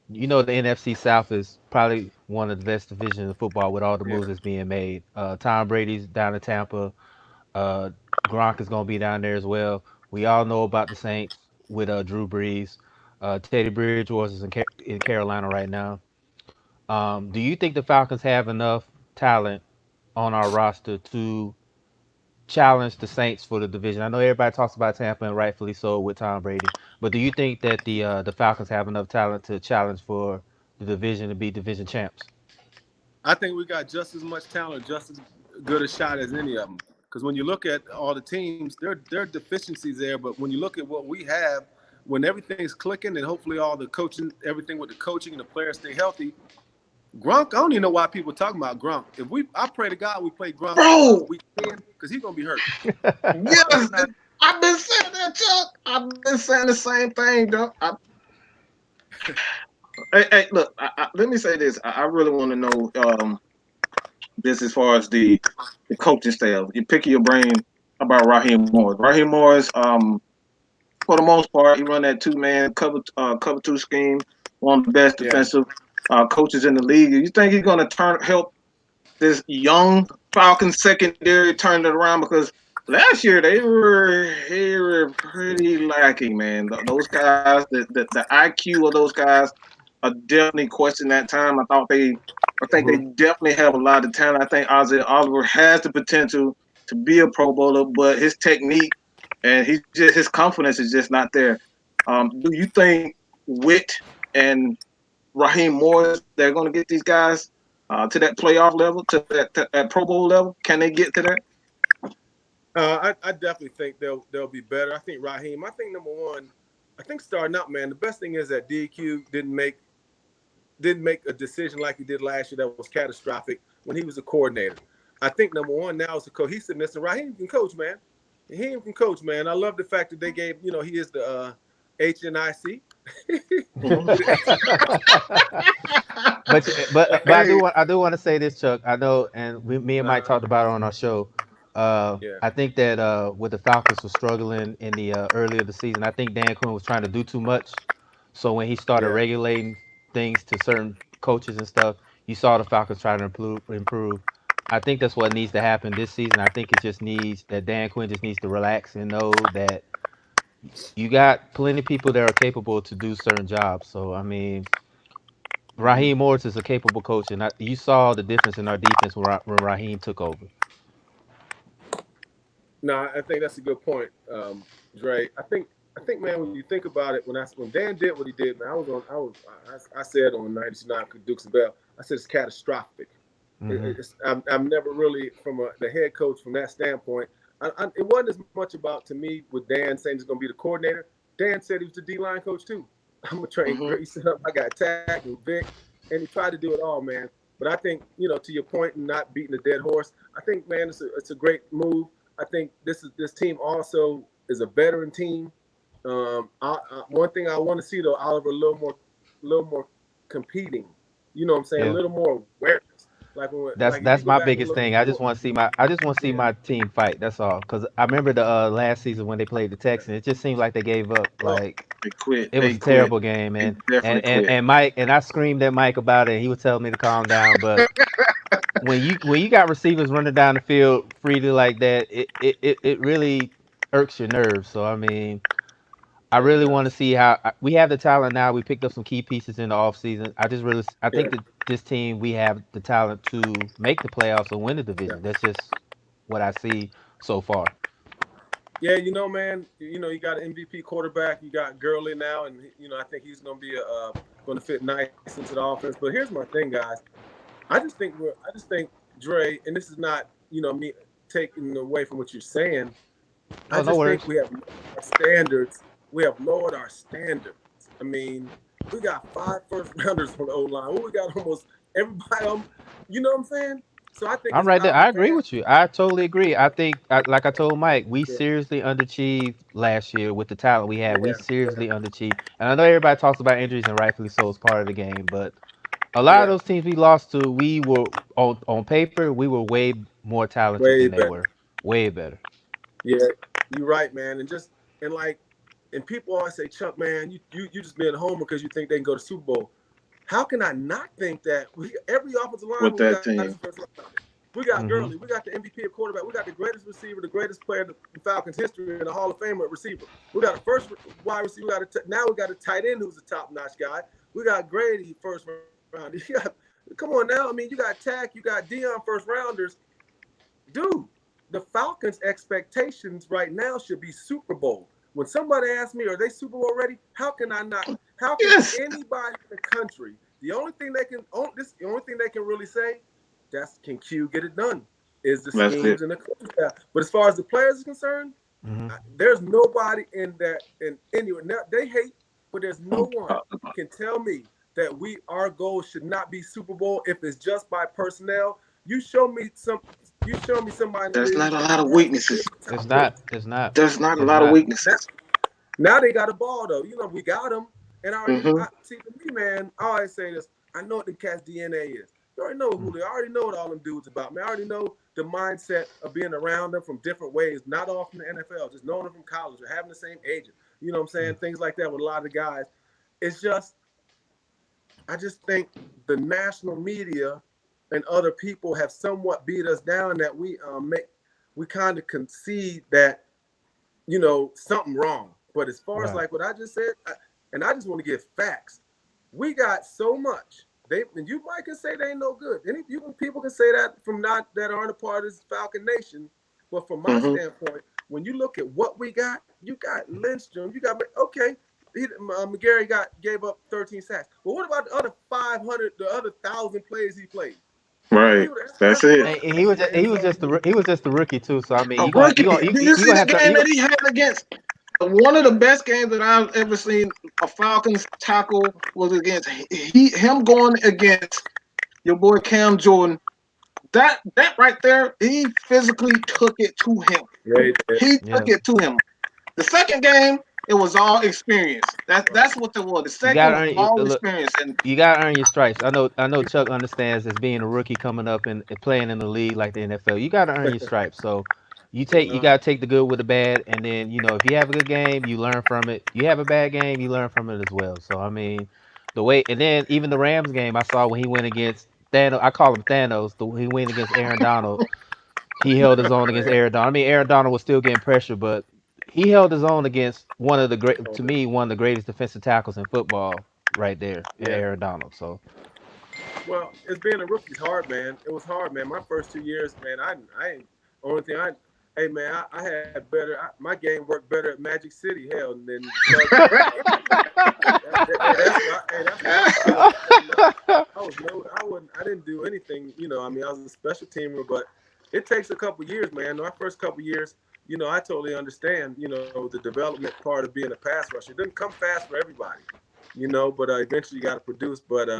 Speaker 3: the NFC South is probably one of the best divisions in football with all the
Speaker 1: Yeah.
Speaker 3: moves that's being made. Tom Brady's down in Tampa. Uh, Gronk is gonna be down there as well. We all know about the Saints with Drew Brees. Teddy Bridgewater is in Carolina right now. Do you think the Falcons have enough talent on our roster to challenge the Saints for the division? I know everybody talks about Tampa and rightfully so with Tom Brady, but do you think that the Falcons have enough talent to challenge for the division to be division champs?
Speaker 1: I think we got just as much talent, just as good a shot as any of them. Because when you look at all the teams, there are deficiencies there. But when you look at what we have, when everything's clicking, and hopefully all the coaching, everything with the coaching and the players stay healthy, Gronk. I don't even know why people talking about Gronk. I pray to God we play Gronk
Speaker 2: Bro,
Speaker 1: week 10 because he's gonna be hurt.
Speaker 2: yes, I've been saying that, Chuck. I've been saying the same thing, though. Hey, look, let me say this. I really want to know this as far as the coaching staff. You pick your brain about Raheem Morris. Raheem Morris, for the most part, he run that two-man cover two scheme. One of the best
Speaker 1: Yeah.
Speaker 2: defensive coaches in the league. You think he's going to help this young Falcons secondary turn it around? Because last year they were pretty lacking, man. Those guys, the IQ of those guys, are definitely questioning that time. I think they
Speaker 1: Mm-hmm.
Speaker 2: definitely have a lot of talent. I think Ozzy Oliver has the potential to be a Pro Bowler, but his technique and his confidence is just not there. Do you think Witt and Raheem Morris they're going to get these guys to that playoff level, to that Pro Bowl level? Can they get to that?
Speaker 1: I definitely think they'll be better. I think Raheem. I think number one. I think starting up, man. The best thing is that DQ didn't make a decision like he did last year that was catastrophic when he was a coordinator. I think number one now is the cohesiveness, and Raheem can coach, man. He can coach, man. I love the fact that they gave, he is the HNIC.
Speaker 3: But I
Speaker 2: Hey,
Speaker 3: do want to say this, Chuck. I know, and me and Mike
Speaker 1: uh,
Speaker 3: talked about it on our show.
Speaker 1: yeah,
Speaker 3: I think that with the Falcons were struggling in the earlier the season, I think Dan Quinn was trying to do too much. So when he started
Speaker 1: yeah.
Speaker 3: regulating things to certain coaches and stuff, you saw the Falcons trying to improve. I think that's what needs to happen this season. I think it just needs that Dan Quinn just needs to relax and know that you got plenty of people that are capable to do certain jobs. So I mean,
Speaker 1: Mm-hmm.
Speaker 3: Raheem Morris is a capable coach, and you saw the difference in our defense when Raheem took over.
Speaker 1: No, I think that's a good point, Dre. I think, man, when you think about it, when Dan did what he did, man, I said on 99 Dukes and Bell, I said it's catastrophic.
Speaker 3: Hmm.
Speaker 1: I'm never really from the head coach from that standpoint. It wasn't as much about to me with Dan saying he's going to be the coordinator. Dan said he was the D line coach too. I'm gonna train
Speaker 2: mhm.
Speaker 1: Grace up. I got Tag and Vic, and he tried to do it all, man. But I think to your point, and not beating a dead horse. I think, man, it's a great move. I think this team also is a veteran team. One thing I want to see though, Oliver, a little more competing. You know what I'm saying? A
Speaker 3: Yeah,
Speaker 1: little more awareness.
Speaker 3: that's
Speaker 1: Like if you
Speaker 3: that's
Speaker 1: go
Speaker 3: my
Speaker 1: back and
Speaker 3: biggest
Speaker 1: look
Speaker 3: thing.
Speaker 1: before,
Speaker 3: I just want to see
Speaker 1: yeah,
Speaker 3: my team fight. That's all. Cause I remember the last season when they played the Texans, it just seemed like they gave up.
Speaker 1: oh,
Speaker 3: Like
Speaker 2: They quit.
Speaker 3: it was
Speaker 2: They
Speaker 3: a
Speaker 2: quit.
Speaker 3: terrible game,
Speaker 2: They
Speaker 3: man. And
Speaker 2: definitely
Speaker 3: and
Speaker 2: quit.
Speaker 3: and Mike and I screamed at Mike about it. And he was telling me to calm down, but when you got receivers running down the field freely like that, it really irks your nerves. So I mean, I
Speaker 1: yeah, it
Speaker 3: really want to
Speaker 1: does.
Speaker 3: see how we have the talent now. We picked up some key pieces in the offseason. I think
Speaker 1: Yeah,
Speaker 3: that this team we have the talent to make the playoffs and win the
Speaker 1: yeah.
Speaker 3: division. That's just what I see so far.
Speaker 1: Yeah, man, you got an MVP quarterback. You got Gurley now, and I think he's going to be going to fit nice into the offense. But here's my thing, guys. I just think Dre, and this is not me taking away from what you're saying. I
Speaker 3: Oh, no
Speaker 1: just
Speaker 3: worries.
Speaker 1: think we have lowered our standards. We have lowered our standards. I mean, we got 5 first rounders on the O line. We got almost everybody on. You know what I'm saying? So I think
Speaker 3: I'm
Speaker 1: as
Speaker 3: right there.
Speaker 1: our
Speaker 3: I agree
Speaker 1: fans,
Speaker 3: with you. I totally agree. I think, like I told Mike, we
Speaker 1: yeah,
Speaker 3: seriously underachieved last year with the talent we had. We
Speaker 1: yeah,
Speaker 3: seriously underachieved. And I know everybody talks about injuries, and rightfully so, it's part of the game. But a lot of
Speaker 1: yeah,
Speaker 3: those teams we lost to, we were on paper, we were way more talented
Speaker 1: way
Speaker 3: than they
Speaker 1: better.
Speaker 3: were. Way better.
Speaker 1: Yeah, you're right, man. And like, and people always say, Chuck, man, you just being a homer because you think they can go to Super Bowl. How can I not think that every offensive
Speaker 2: with
Speaker 1: lineman we
Speaker 2: that
Speaker 1: got is
Speaker 2: team.
Speaker 1: first round? We got
Speaker 3: Hmm.
Speaker 1: Gurley. We got the MVP of quarterback. We got the greatest receiver, the greatest player in the Falcons history, and a Hall of Famer at receiver. We got a first wide receiver. Now we got a tight end who's a top-notch guy. We got Grady first round. Come on now. I mean, you got Tack, you got Dion first rounders. Dude, the Falcons' expectations right now should be Super Bowl. When somebody asks me, are they Super Bowl ready? How can I not? How can
Speaker 2: Yes,
Speaker 1: anybody in the country? The only thing they can really say, that's can Q get it done? Is the
Speaker 2: that's it.
Speaker 1: schemes and the coaching staff. But as far as the players is concerned,
Speaker 3: Hmm.
Speaker 1: there's nobody in anywhere. Now, they hate, but there's no one can tell me that our goal should not be Super Bowl if it's just by personnel. You show me some. You show me somebody in the
Speaker 2: There's
Speaker 1: league
Speaker 2: not a
Speaker 1: that
Speaker 2: lot of
Speaker 1: has
Speaker 2: weaknesses.
Speaker 3: It's
Speaker 1: talent.
Speaker 3: not. It's not.
Speaker 2: There's not a
Speaker 3: It's
Speaker 2: lot of
Speaker 3: not.
Speaker 1: Now,
Speaker 2: weaknesses.
Speaker 1: now they got a ball though. We got them, and
Speaker 2: Hmm.
Speaker 1: see for me, man. I always say this. I know what the cat's DNA is. You already know who they. I already know what all them dudes about. Man, I already know the mindset of being around them from different ways, not all from the NFL, just knowing them from college or having the same agent. You know what I'm saying? Things like that with a lot of the guys. It's just, I just think the national media and other people have somewhat beat us down that we kind of concede that something wrong. But as far as
Speaker 3: Right.
Speaker 1: like what I just said, and I just want to give facts. We got so much. And you might can say they ain't no good. People can say that from not that aren't a part of this Falcon Nation. But from my
Speaker 2: Hmm.
Speaker 1: standpoint, when you look at what we got, you got Lindstrom, you got okay. McGarry gave up 13 sacks. But what about the other 500, the other 1,000 plays he played?
Speaker 2: Right. That's
Speaker 1: That's
Speaker 2: it.
Speaker 3: And he was
Speaker 1: rubbish,
Speaker 3: just,
Speaker 1: man. So
Speaker 3: he was just the rookie too. So I mean,
Speaker 2: A rookie. Do you
Speaker 3: you
Speaker 2: see
Speaker 3: gonna
Speaker 2: the
Speaker 3: have to
Speaker 2: game that he had against? One of the best games that I've ever seen a Falcons tackle was against him going against your boy Cam Jordan. That right there, he physically took it to him.
Speaker 1: yeah, he did.
Speaker 2: He took
Speaker 3: yeah.
Speaker 2: it to him. The second game, it was all experience. That's what it was. The
Speaker 3: You
Speaker 2: second
Speaker 3: gotta
Speaker 2: was
Speaker 3: earn
Speaker 2: all
Speaker 3: look.
Speaker 2: experience, and
Speaker 3: You gotta earn your stripes. I know Chuck understands as being a rookie coming up and playing in the league like the NFL. You gotta earn your stripes. So you
Speaker 1: Uh,
Speaker 3: gotta take the good with the bad, and then if you have a good game, you learn from it. You have a bad game, you learn from it as well. So I mean, the way and then even the Rams game I saw when he went against Thanos. I call him Thanos. He went against Aaron Donald. He held his own against
Speaker 1: man,
Speaker 3: Aaron Donald. I mean, Aaron Donald was still getting pressure, but he held his own against one of the greatest defensive tackles in football, right there, in
Speaker 1: yeah.
Speaker 3: Aaron Donald. So
Speaker 1: Well, it's being a rookie's hard, man. It was hard, man. My first 2 years, man. I ain't only thing I. Hey, man, I had better. My game worked better at Magic City, hell, than Chuck. That's why. Hey, that's why I feel. I was no. I wouldn't. I didn't do anything. I mean, I was a special teamer, but it takes a couple years, man. My first couple years, I totally understand. The development part of being a pass rusher. It doesn't come fast for everybody. But eventually you got to produce. But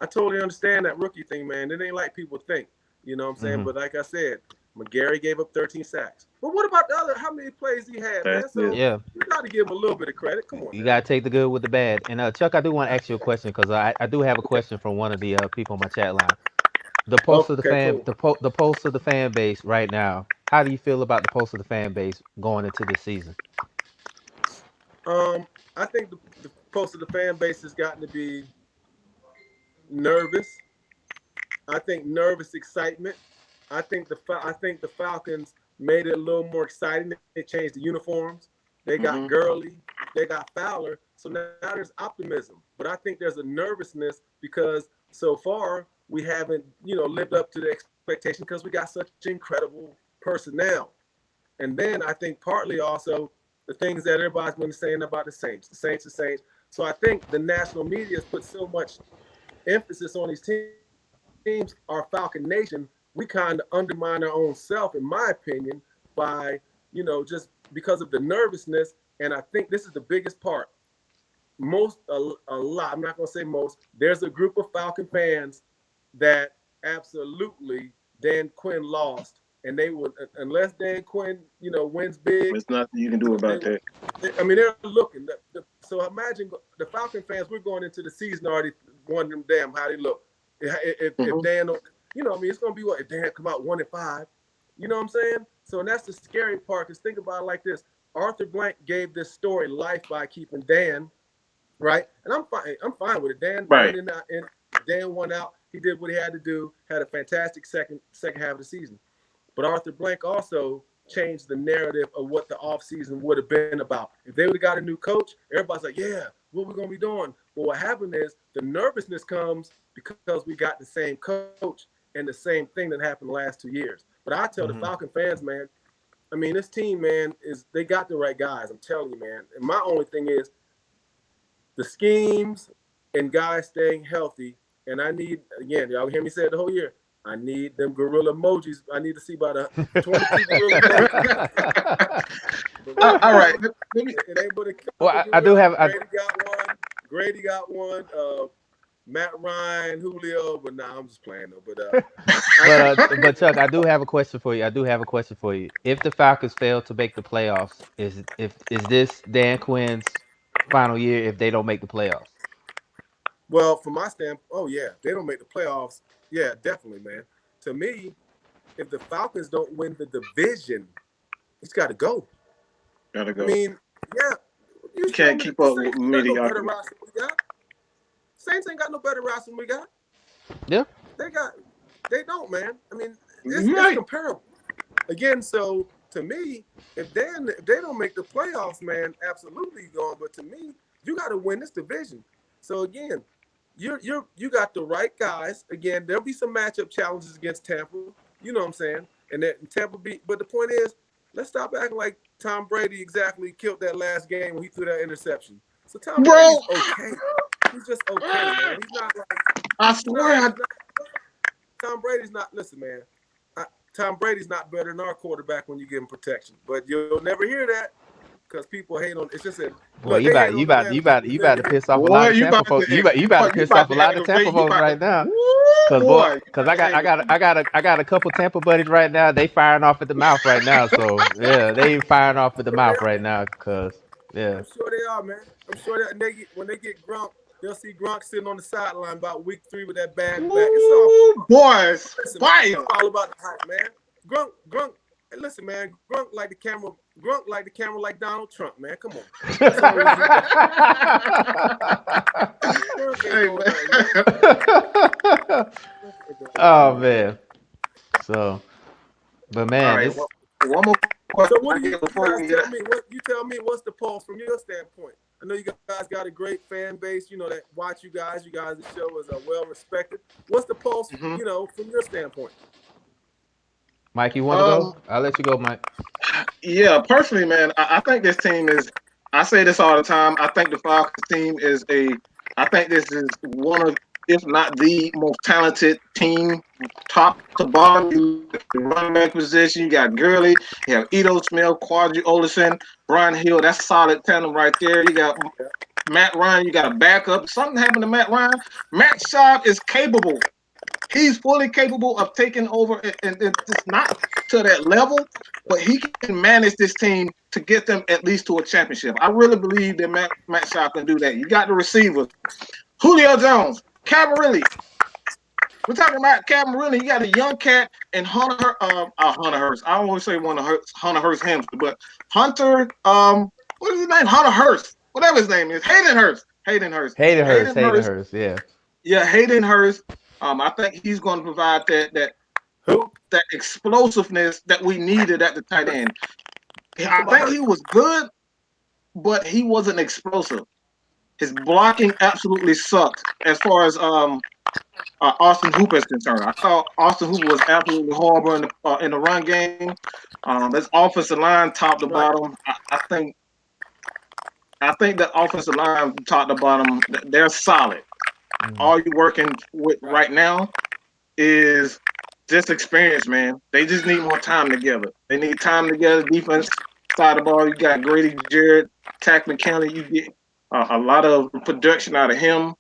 Speaker 1: I totally understand that rookie thing, man. It ain't like people think. You know what I'm saying?
Speaker 3: hmm
Speaker 1: But like I said, McGarry gave up 13 sacks. But what about the other? How many plays he had, man?
Speaker 2: that's it.
Speaker 1: So
Speaker 3: yeah,
Speaker 1: you got to give him a little bit of credit. Come on
Speaker 3: you
Speaker 1: now.
Speaker 3: gotta take the good with the bad. And Chuck, I do want to ask you a question because I do have a question from one of the people on my chat line.
Speaker 1: Okay, cool.
Speaker 3: The pulse of the fan base right now. How do you feel about the pulse of the fan base going into this season?
Speaker 1: I think the most of the fan base has gotten to be nervous. I think nervous excitement. I think the Falcons made it a little more exciting. They changed the uniforms. They got
Speaker 2: Hmm.
Speaker 1: Gurley. They got Fowler. So now there's optimism. But I think there's a nervousness because so far we haven't lived up to the expectation because we got such incredible personnel. And then I think partly also the things that everybody's been saying about the Saints. The Saints. So I think the national media has put so much emphasis on these teams, our Falcon Nation, we kind of undermine our own self, in my opinion, by, just because of the nervousness. And I think this is the biggest part. A lot, I'm not going to say most, there's a group of Falcon fans that absolutely Dan Quinn lost. And they would, unless Dan Quinn, wins big.
Speaker 2: There's nothing you can do about that.
Speaker 1: They're looking. So imagine the Falcon fans, we're going into the season already wondering, damn, how they look. If Dan, it's going to be what? If Dan come out 1-5, you know what I'm saying? So, and that's the scary part, because think about it like this. Arthur Blank gave this story life by keeping Dan, right? And I'm fine with it. Dan won out. He did what he had to do, had a fantastic second half of the season. But Arthur Blank also changed the narrative of what the offseason would have been about. If they would have got a new coach, everybody's like, yeah, what we're going to be doing? Well, what happened is the nervousness comes because we got the same coach and the same thing that happened the last 2 years. But I tell the Falcon fans, man, I mean, this team, man, they got the right guys. I'm telling you, man. And my only thing is the schemes and guys staying healthy. And I need, again, y'all hear me say it the whole year, I need them gorilla emojis. I need to see about 22 gorilla emojis.
Speaker 2: All right.
Speaker 1: It ain't but a
Speaker 3: well, I do have.
Speaker 1: Grady got one. Matt Ryan, Julio, but I'm just playing though.
Speaker 3: But Chuck, I do have a question for you. If the Falcons fail to make the playoffs, is this Dan Quinn's final year if they don't make the playoffs?
Speaker 1: Well, from my standpoint, they don't make the playoffs. Yeah, definitely, man. To me, if the Falcons don't win the division, it's got to go. I mean, yeah,
Speaker 2: you can't keep up with mediocrity.
Speaker 1: Saints ain't got no better roster than we got.
Speaker 3: Yeah,
Speaker 1: they don't, man. I mean, it's comparable. Again, so to me, if they don't make the playoffs, man, absolutely going. But to me, you got to win this division. So again, you got the right guys. Again, there'll be some matchup challenges against Tampa. You know what I'm saying? And that Tampa beat. But the point is, let's stop acting like Tom Brady exactly killed that last game when he threw that interception. So Tom Brady's okay. He's just okay, man. He's not like.
Speaker 2: I swear.
Speaker 1: Tom Brady's not. Listen, man. Tom Brady's not better than our quarterback when you give him protection. But you'll never hear that. Because people hate on it's just a
Speaker 3: well, you about to piss off a lot of Tampa folks. You about to piss off a lot of Tampa folks right now. Because I got a couple Tampa buddies right now. They firing off at the mouth right now. So yeah, they firing off at the mouth right now. Because yeah,
Speaker 1: I'm sure they are, man. I'm sure that when they get Gronk, they'll see Gronk sitting on the sideline about week 3 with that bag back. It's all
Speaker 2: boys.
Speaker 1: It's all about the hype, man. Gronk. Listen, man, Gronk like the camera like Donald Trump, man. Come on.
Speaker 3: Oh man. So, but man,
Speaker 2: right, one more question.
Speaker 1: So what do you guys tell me? What's the pulse from your standpoint? I know you guys got a great fan base, that watch you guys. You guys' show is well respected. What's the pulse, from your standpoint?
Speaker 3: Mike, you want to go? I'll let you go, Mike.
Speaker 2: Yeah, personally, man, I think this team is. I say this all the time. I think the Falcons team is I think this is one of, if not the most talented team, top to bottom. You got the running back position. You got Gurley. You have Ito Smith, Quadri Olison, Brian Hill. That's solid tandem right there. You got Matt Ryan. You got a backup. Something happened to Matt Ryan. Matt Schaub is capable. He's fully capable of taking over, and it's not to that level, but he can manage this team to get them at least to a championship. I really believe that Matt Schaub can do that. You got the receivers. Julio Jones, Cavalry. We're talking about Cavalry. You got a young cat and Hunter Hurst. I don't want to say Hunter Hurst hamster, but Hunter, what is his name? Hunter Hurst. Whatever his name is. Hayden Hurst,
Speaker 3: yeah.
Speaker 2: Yeah, Hayden Hurst. I think he's going to provide that explosiveness that we needed at the tight end. I think he was good, but he wasn't explosive. His blocking absolutely sucked as far as Austin Hooper is concerned. I thought Austin Hooper was absolutely horrible in the run game. His offensive line, top to
Speaker 1: Right.
Speaker 2: bottom, I think the offensive line, top to bottom, they're solid.
Speaker 3: Mhm.
Speaker 2: All you're working with
Speaker 1: Right.
Speaker 2: right now is just experience, man. They just need more time together. They need time together. Defense side of the ball, you got Grady Jarrett, Tack McKinley. You get a lot of production out of him.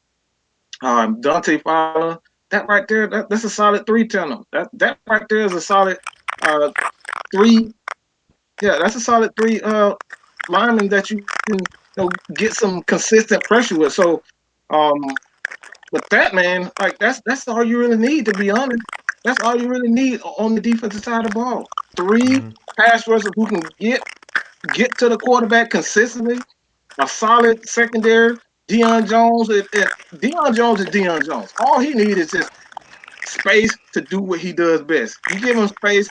Speaker 2: Dante Fowler. That right there, that's a solid three tenor. That right there is a solid uh, three. Yeah, that's a solid three linemen that you can get some consistent pressure with. So um, with that, man, like that's all you really need, to be honest. That's all you really need on the defensive side of the ball. Three
Speaker 3: Mhm.
Speaker 2: pass rushers who can get to the quarterback consistently. A solid secondary. Deion Jones. Deion Jones is Deion Jones. All he needs is just space to do what he does best. You give him space,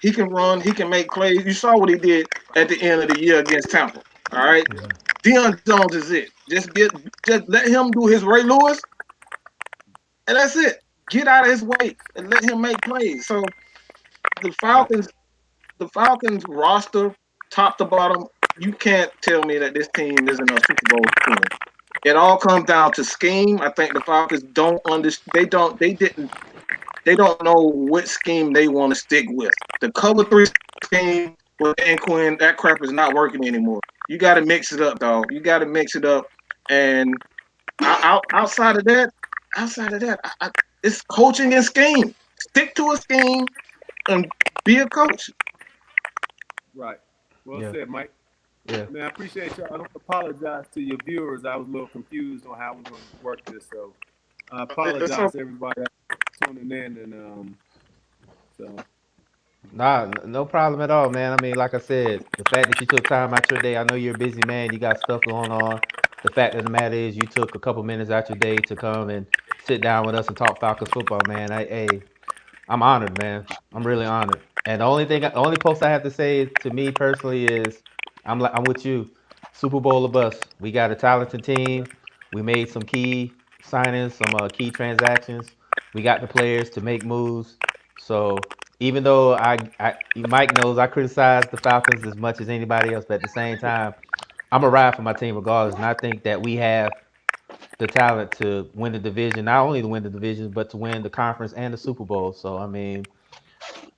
Speaker 2: he can run, he can make plays. You saw what he did at the end of the year against Tampa. All right. Deion Jones is it. Just let him do his Ray Lewis, and that's it. Get out of his way and let him make plays. So the
Speaker 1: Right.
Speaker 2: Falcons, the Falcons roster, top to bottom, you can't tell me that this team isn't a Super Bowl team. It all comes down to scheme. I think the Falcons don't understand. They don't know what scheme they want to stick with. The cover three scheme with Dan Quinn, that crap is not working anymore. You got to mix it up, dog. You got to mix it up. And outside of that, it's coaching and scheme. Stick to a scheme and be a coach.
Speaker 1: Right. Well
Speaker 3: Yeah.
Speaker 1: said, Mike.
Speaker 3: Yeah.
Speaker 1: Man, I appreciate y'all. I don't apologize to your viewers. I was a little confused on how we're going to work this, so I
Speaker 2: It's
Speaker 1: apologize
Speaker 2: okay.
Speaker 1: to everybody tuning in, and so
Speaker 3: Nah, no problem at all, man. I mean, like I said, the fact that you took time out your day, I know you're a busy man, you got stuff going on. The fact of the matter is, you took a couple minutes out your day to come and sit down with us and talk Falcons football, man. Hey, I'm honored, man. I'm really honored. And the only post I have to say to me personally is, I'm with you. Super Bowl of bust. We got a talented
Speaker 1: yeah,
Speaker 3: team. We made some key signings, some key transactions. We got the players to make moves. So even though Mike knows I criticize the Falcons as much as anybody else, but at the same time, I'm a ride for my team regardless. And I think that we have the talent to win the division, not only to win the division, but to win the conference and the Super Bowl. So I mean,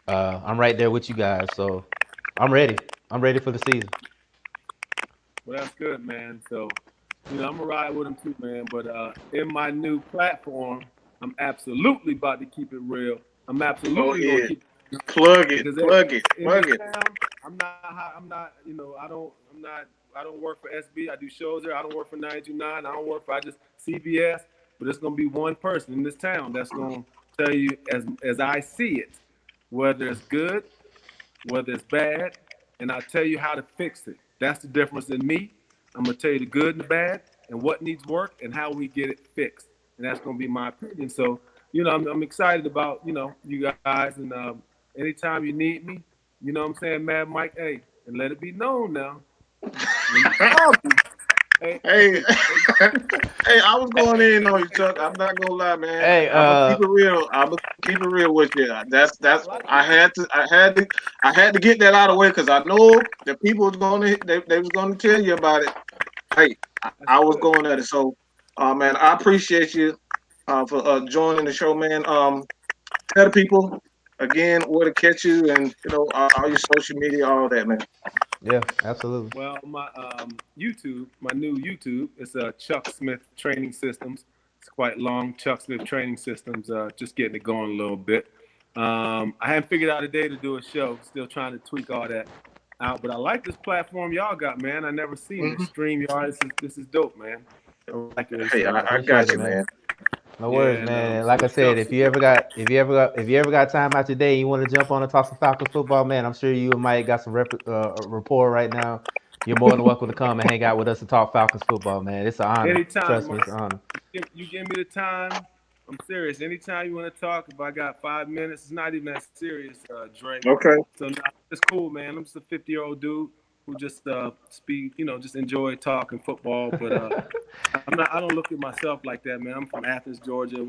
Speaker 3: I'm right there with you guys. So I'm ready. I'm ready for the season.
Speaker 1: well, that's good, man. So, I'm gonna ride with them too, man. But in my new platform, I'm absolutely about to keep it real. I'm
Speaker 2: Go
Speaker 1: absolutely gonna
Speaker 2: ahead.
Speaker 1: keep it
Speaker 2: Plug it.
Speaker 1: because
Speaker 2: Plug it.
Speaker 1: in this
Speaker 2: Plug it.
Speaker 1: town, I'm not, I don't work for SB. I do shows there. I don't work for 929. I don't work for I just CBS. But it's gonna be one person in this town that's gonna tell you as I see it, whether it's good, whether it's bad, and I'll tell you how to fix it. That's the difference in me. I'm gonna tell you the good and the bad and what needs work and how we get it fixed. And that's gonna be my opinion. So, I'm excited about, you guys, and anytime you need me, you know what I'm saying, Mad Mike, hey, and let it be known now. When you call me, hey,
Speaker 2: Hey,
Speaker 1: hey,
Speaker 2: hey, I was going in on you, Chuck. I'm not gonna lie, man.
Speaker 3: Hey,
Speaker 2: I'm gonna keep it real. I'm gonna keep it real with you.
Speaker 1: I
Speaker 2: That's
Speaker 1: like
Speaker 2: I
Speaker 1: it.
Speaker 2: had to I had to I had to get that out of the way because I know the people was gonna they was gonna tell you about it. Hey,
Speaker 1: That's
Speaker 2: I was
Speaker 1: good.
Speaker 2: going at it. So, man, I appreciate you for joining the show, man. Tell the people again where to catch you and all your social media, all that, man.
Speaker 3: yeah, absolutely.
Speaker 1: Well, my YouTube, my new YouTube, is Chuck Smith Training Systems. It's quite long. Chuck Smith Training Systems. Just getting it going a little bit. I haven't figured out a day to do a show. Still trying to tweak all that out. But I like this platform y'all got, man. I never seen it.
Speaker 2: Hmm.
Speaker 1: StreamYard. This is dope, man. I like it. It's
Speaker 2: Hey, I
Speaker 3: Appreciate
Speaker 2: got
Speaker 3: it,
Speaker 2: you,
Speaker 3: man.
Speaker 2: man.
Speaker 3: No
Speaker 1: yeah,
Speaker 3: worries,
Speaker 1: and
Speaker 3: man. And
Speaker 1: so
Speaker 3: like I
Speaker 1: the
Speaker 3: said,
Speaker 1: Chuck Smith.
Speaker 3: if you ever got time out your day, and you want to jump on and talk some Falcons football, man. I'm sure you and Mike got some rapport right now. You're more than welcome to come and hang out with us and talk Falcons football, man. It's an honor.
Speaker 1: Anytime,
Speaker 3: Trust me,
Speaker 1: Mike.
Speaker 3: it's an honor.
Speaker 1: You give me the time. I'm serious. Anytime you want to talk, if I got 5 minutes, it's not even that serious, Dre.
Speaker 2: Okay.
Speaker 1: So nah, it's cool, man. I'm just a 50-year-old dude who just speak, just enjoy talking football. But I don't look at myself like that, man. I'm from Athens, Georgia.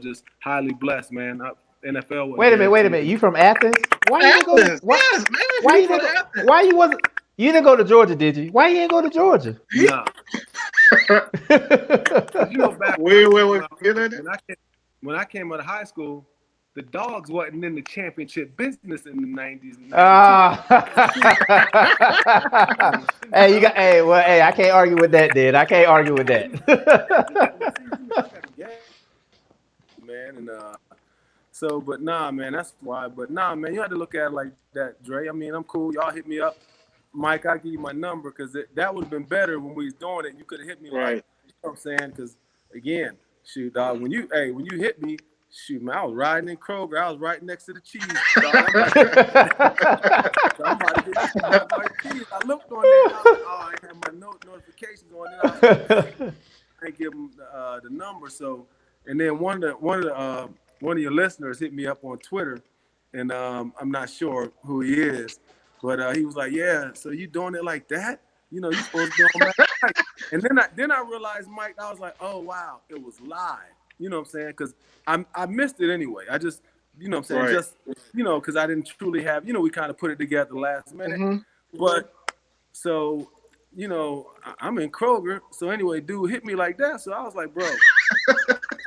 Speaker 1: Just highly blessed, man. NFL wasn't
Speaker 3: Wait a minute, wait a
Speaker 1: guaranteed.
Speaker 3: minute. You from Athens? Why you didn't go to
Speaker 2: Athens, yes, man.
Speaker 3: why
Speaker 2: You
Speaker 3: you
Speaker 2: from
Speaker 3: didn't go,
Speaker 2: Athens.
Speaker 3: why you wasn't you didn't go to Georgia, did you? Why you didn't go to Georgia?
Speaker 1: Nah, back
Speaker 2: Wait,
Speaker 1: when I came out of high school, the Dogs wasn't in the championship business in the 90s and 92.
Speaker 3: Ah. Hey, I can't argue with that, dude. I can't argue with that.
Speaker 1: Man, and but nah, man, that's why. But nah, man, you had to look at it like that, Dre. I mean, I'm cool. Y'all hit me up, Mike. I give you my number because that would have been better when we was doing it. You could have hit me
Speaker 2: right.
Speaker 1: you know what I'm saying? Because again, shoot, dog, when you hit me, shoot, man, I was riding in Kroger. I was right next to the cheese. Dog. I'm about to get cheese. I looked on there. I was like, oh, I ain't have my notifications on there. I ain't give them the number. So, and then one of your listeners hit me up on Twitter, and I'm not sure who he is, but he was like, "Yeah, so you doing it like that? You supposed to be on that." And then I realized, Mike, I was like, "Oh wow, it was live." You know what I'm saying? Because I missed it anyway. I just, what I'm saying,
Speaker 2: right.
Speaker 1: just, because I didn't truly have, we kind of put it together last minute.
Speaker 2: Mm-hmm.
Speaker 1: But so, I'm in Kroger. So anyway, dude hit me like that. So I was like, bro,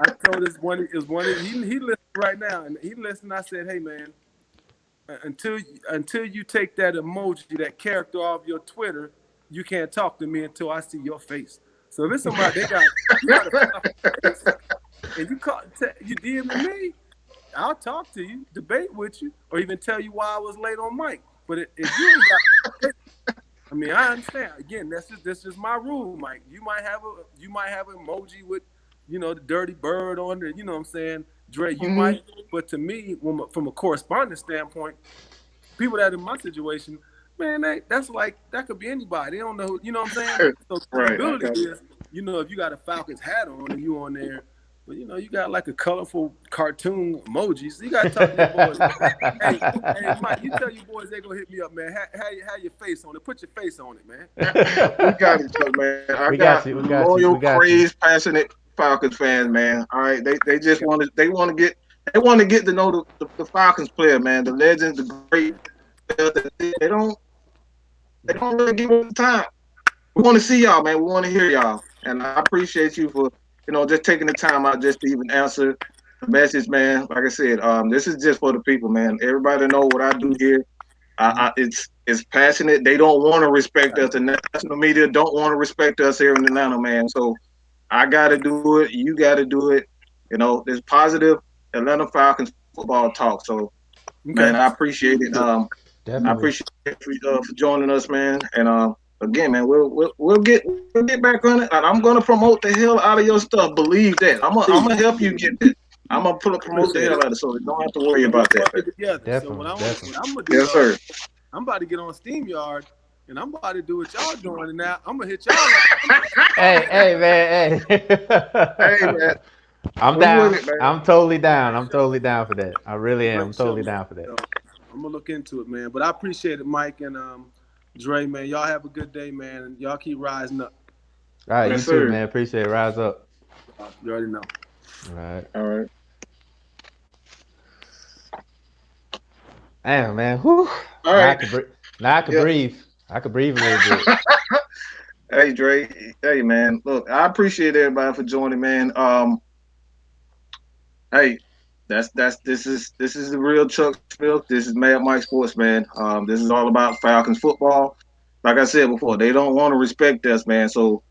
Speaker 1: I told this one, he listened right now, and he listened. I said, hey man, until you take that emoji, that character off your Twitter, you can't talk to me until I see your face. So if it's somebody you got a face, and you DMing me, I'll talk to you, debate with you, or even tell you why I was late on mic. But if you ain't got, I mean, I understand. Again, that's just my rule, Mike. You might have an emoji with, the dirty bird on there. You know what I'm saying, Dre? You might, but to me, from a correspondence standpoint, people that in my situation, man, that could be anybody. They don't know. You know what I'm saying? So the
Speaker 2: Right.
Speaker 1: ability is, if you got a Falcons hat on and you on there. But you got like a colorful cartoon emoji. So you gotta talk to your boys. hey, Mike, you tell your boys they gonna hit me up, man. Have your face on it. Put your face on it, man.
Speaker 2: We got each other, man. I got loyal, crazed, passionate Falcons fans, man. All right, they just want to get to know the Falcons player, man. The legends, the great. They don't really give them the time. We want to see y'all, man. We want to hear y'all, and I appreciate you for just taking the time out just to even answer the message, man. Like I said, this is just for the people, man. Everybody know what I do here. It's passionate. They don't want to respect us. The national media don't want to respect us here in Atlanta, man. So I got to do it. You got to do it. There's positive Atlanta Falcons football talk. So, man, I appreciate it.
Speaker 3: Definitely.
Speaker 2: I appreciate you for joining us, man. And again, man, we'll get back on it. And I'm gonna promote the hell out of your stuff. Believe that. I'm gonna help you get it. I'm gonna promote the hell out of it, so you don't have to worry about that.
Speaker 3: Definitely.
Speaker 1: So what I'm gonna do,
Speaker 2: yes, sir.
Speaker 1: I'm about to get on SteamYard, and I'm about to do what y'all doing, and now I'm gonna hit y'all.
Speaker 3: Hey, man.
Speaker 2: Hey, man.
Speaker 3: I'm down. I'm totally down. I'm totally down for that. I really am. I'm totally down for that.
Speaker 1: So, I'm gonna look into it, man. But I appreciate it, Mike and Dre, man. Y'all have a good day, man, and y'all keep rising up.
Speaker 3: All right, yes, you too, man. Appreciate it. Rise up.
Speaker 1: You already know.
Speaker 3: All right. Damn, man. Whew.
Speaker 2: All right.
Speaker 3: Now I can breathe. I can breathe a little bit.
Speaker 2: Hey, Dre. Hey, man. Look, I appreciate everybody for joining, man. Hey, this is the real Chuck Smith. This is Mad Mike Sports, man. This is all about Falcons football. Like I said before, they don't want to respect us, man. So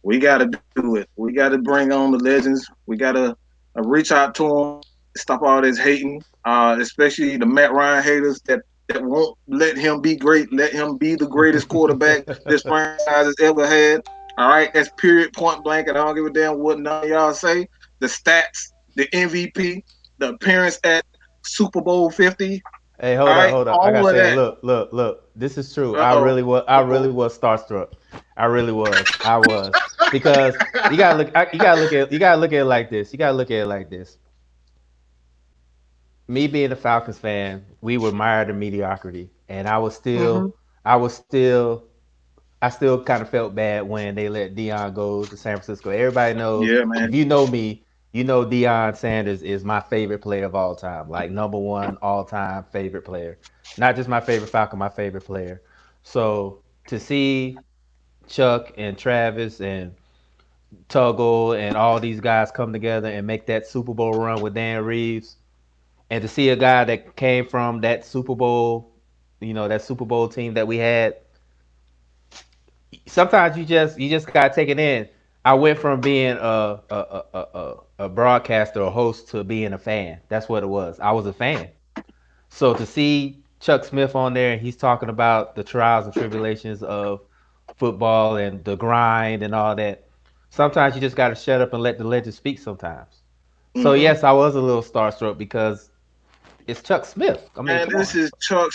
Speaker 2: we got to do it. We got to bring on the legends. We got to reach out to them, stop all this hating, especially the Matt Ryan haters that won't let him be great, let him be the greatest quarterback this franchise has ever had. All right, that's period, point blank, and I don't give a damn what none of y'all say. The stats, the MVP, the appearance at Super Bowl 50.
Speaker 3: Hey, hold up. I gotta say, look. This is true. I really was starstruck. I really was. I was, because you gotta look at it like this. You gotta look at it like this. Me being a Falcons fan, we admire the mediocrity, and I was still I still kind of felt bad when they let Deion go to San Francisco. Everybody knows,
Speaker 2: Yeah,
Speaker 3: if
Speaker 2: man.
Speaker 3: you know me, you know Deion Sanders is my favorite player of all time, like number one all time favorite player. Not just my favorite Falcon, my favorite player. So to see Chuck and Travis and Tuggle and all these guys come together and make that Super Bowl run with Dan Reeves, and to see a guy that came from that Super Bowl, that Super Bowl team that we had, sometimes you just gotta take it in. I went from being a broadcaster, a host, to being a fan. That's what it was. I was a fan. So to see Chuck Smith on there and he's talking about the trials and tribulations of football and the grind and all that, sometimes you just gotta shut up and let the legend speak sometimes. So
Speaker 2: Hmm.
Speaker 3: yes, I was a little starstruck because it's Chuck Smith. I mean,
Speaker 2: Man,
Speaker 3: come
Speaker 2: this
Speaker 3: on.
Speaker 2: is Chuck.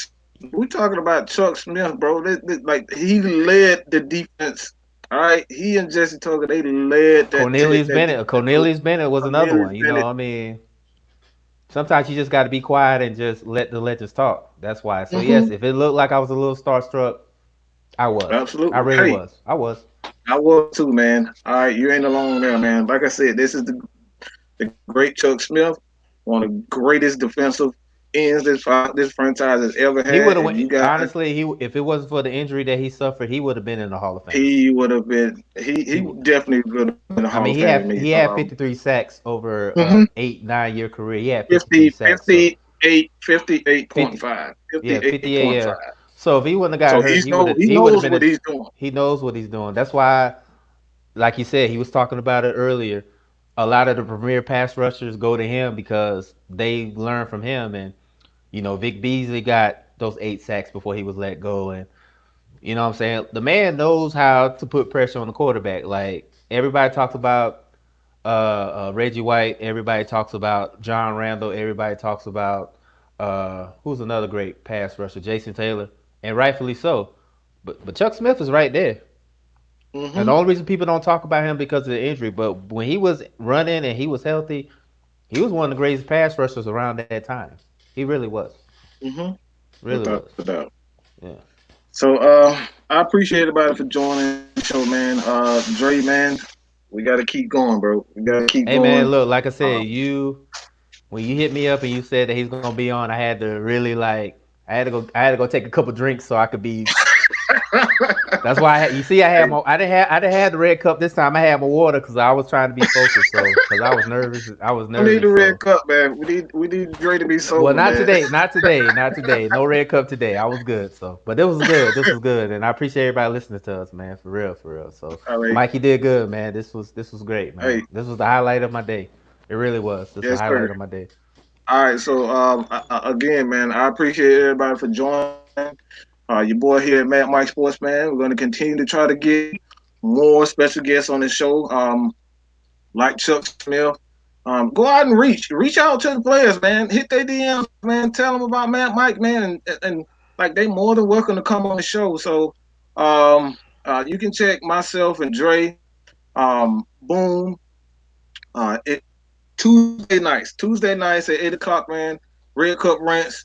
Speaker 2: We talking about Chuck Smith, bro. Like he led the defense. All right, he and Jesse Tucker, they led
Speaker 3: Cornelius
Speaker 2: that
Speaker 3: Bennett.
Speaker 2: defense. So
Speaker 3: Cornelius Bennett was another
Speaker 2: Cornelius
Speaker 3: one.
Speaker 2: Bennett,
Speaker 3: I mean, sometimes you just got to be quiet and just let the legends talk. That's why. So
Speaker 2: hmm
Speaker 3: yes, if it looked like I was a little starstruck, I was. I
Speaker 2: absolutely.
Speaker 3: really
Speaker 2: Hey,
Speaker 3: was. I was.
Speaker 2: I was too, man. All right, you ain't alone there, man. Like I said, this is the great Chuck Smith, one of the greatest defensive ends this franchise has ever
Speaker 3: He would
Speaker 2: had.
Speaker 3: have
Speaker 2: And
Speaker 3: went.
Speaker 2: you guys,
Speaker 3: Honestly, he if it wasn't for the injury that he suffered, he would have been in the Hall of Fame.
Speaker 2: he would have been. He
Speaker 3: He.
Speaker 2: definitely would have been a
Speaker 3: I
Speaker 2: Hall
Speaker 3: mean,
Speaker 2: of
Speaker 3: he
Speaker 2: Fame to
Speaker 3: had
Speaker 2: me.
Speaker 3: he had 53 sacks over
Speaker 2: Mhm.
Speaker 3: 8 9 year career. He had 53
Speaker 2: 50,
Speaker 3: sacks. So 50.
Speaker 2: 58.5.
Speaker 3: Yeah, 58.
Speaker 2: 58.5.
Speaker 3: Yeah. So if he wouldn't have got
Speaker 2: So
Speaker 3: hurt,
Speaker 2: he
Speaker 3: he would have
Speaker 2: knows
Speaker 3: been
Speaker 2: what
Speaker 3: in.
Speaker 2: he's doing.
Speaker 3: He knows what he's doing. That's why, like you said, he was talking about it earlier. A lot of the premier pass rushers go to him because they learn from him. And Vic Beasley got those 8 sacks before he was let go. And what I'm saying, the man knows how to put pressure on the quarterback. Like everybody talks about Reggie White. Everybody talks about John Randall. Everybody talks about who's another great pass rusher, Jason Taylor, and rightfully so. But Chuck Smith is right there. And the
Speaker 2: Hmm.
Speaker 3: only reason people don't talk about him because of the injury, but when he was running and he was healthy, he was one of the greatest pass rushers around that time. He really was.
Speaker 2: Hmm.
Speaker 3: Really
Speaker 2: Without
Speaker 3: was.
Speaker 2: a doubt.
Speaker 3: Yeah.
Speaker 2: So I appreciate everybody for joining the show, man. Dre, man, we got to keep going, bro. We got to keep
Speaker 3: Hey man,
Speaker 2: going.
Speaker 3: look, like I said,
Speaker 2: Um,
Speaker 3: you when you hit me up and you said that he's gonna be on, I had to really I had to go take a couple drinks so I could be. That's why you see
Speaker 2: hey,
Speaker 3: I didn't have the red cup this time. I had my water because I was trying to be focused. So because I was nervous,
Speaker 2: we need the red
Speaker 3: So
Speaker 2: cup, man. We need Dre to be
Speaker 3: well,
Speaker 2: sober,
Speaker 3: not
Speaker 2: man.
Speaker 3: today, not today, not today. No red cup today. I was good. So, but this was good. This was good, and I appreciate everybody listening to us, man. For real, for real. So,
Speaker 2: All right.
Speaker 3: Mike, you did good, man. This was great, man.
Speaker 2: Hey,
Speaker 3: This was the highlight of my day. It really was. This was the
Speaker 2: yes, sir.
Speaker 3: highlight of my day.
Speaker 2: All right. So again, man, I appreciate everybody for joining. Your boy here at Mad Mike Sports, man. We're going to continue to try to get more special guests on the show, like Chuck Smith. Go out and reach out to the players, man. Hit their DMs, man. Tell them about Mad Mike, man, and like they more than welcome to come on the show. So, you can check myself and Dre, Boom, it Tuesday nights at 8 o'clock, man. Red Cup Rants.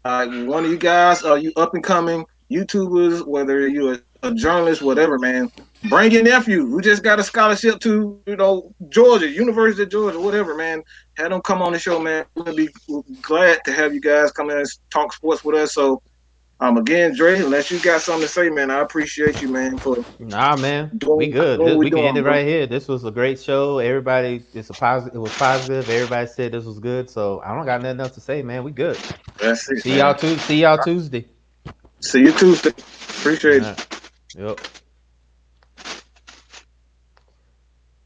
Speaker 2: One of you guys, you up and coming YouTubers, whether you're a journalist, whatever, man, bring your nephew who just got a scholarship to, Georgia, University of Georgia, whatever, man. Have them come on the show, man. We'll be glad to have you guys come in and talk sports with us. So, again, Dre, unless you got something to say, man, I appreciate you, man, for
Speaker 3: Nah, man, we
Speaker 2: doing,
Speaker 3: good.
Speaker 2: doing what we're
Speaker 3: We can end
Speaker 2: doing,
Speaker 3: it
Speaker 2: bro.
Speaker 3: right here. This was a great show. Everybody, it's a positive. It was positive. Everybody said this was good. So I don't got nothing else to say, man. We good.
Speaker 2: That's it,
Speaker 3: See y'all
Speaker 2: man.
Speaker 3: too. See y'all Tuesday.
Speaker 2: See you Tuesday.
Speaker 3: All
Speaker 2: Appreciate it.
Speaker 3: right. Yep.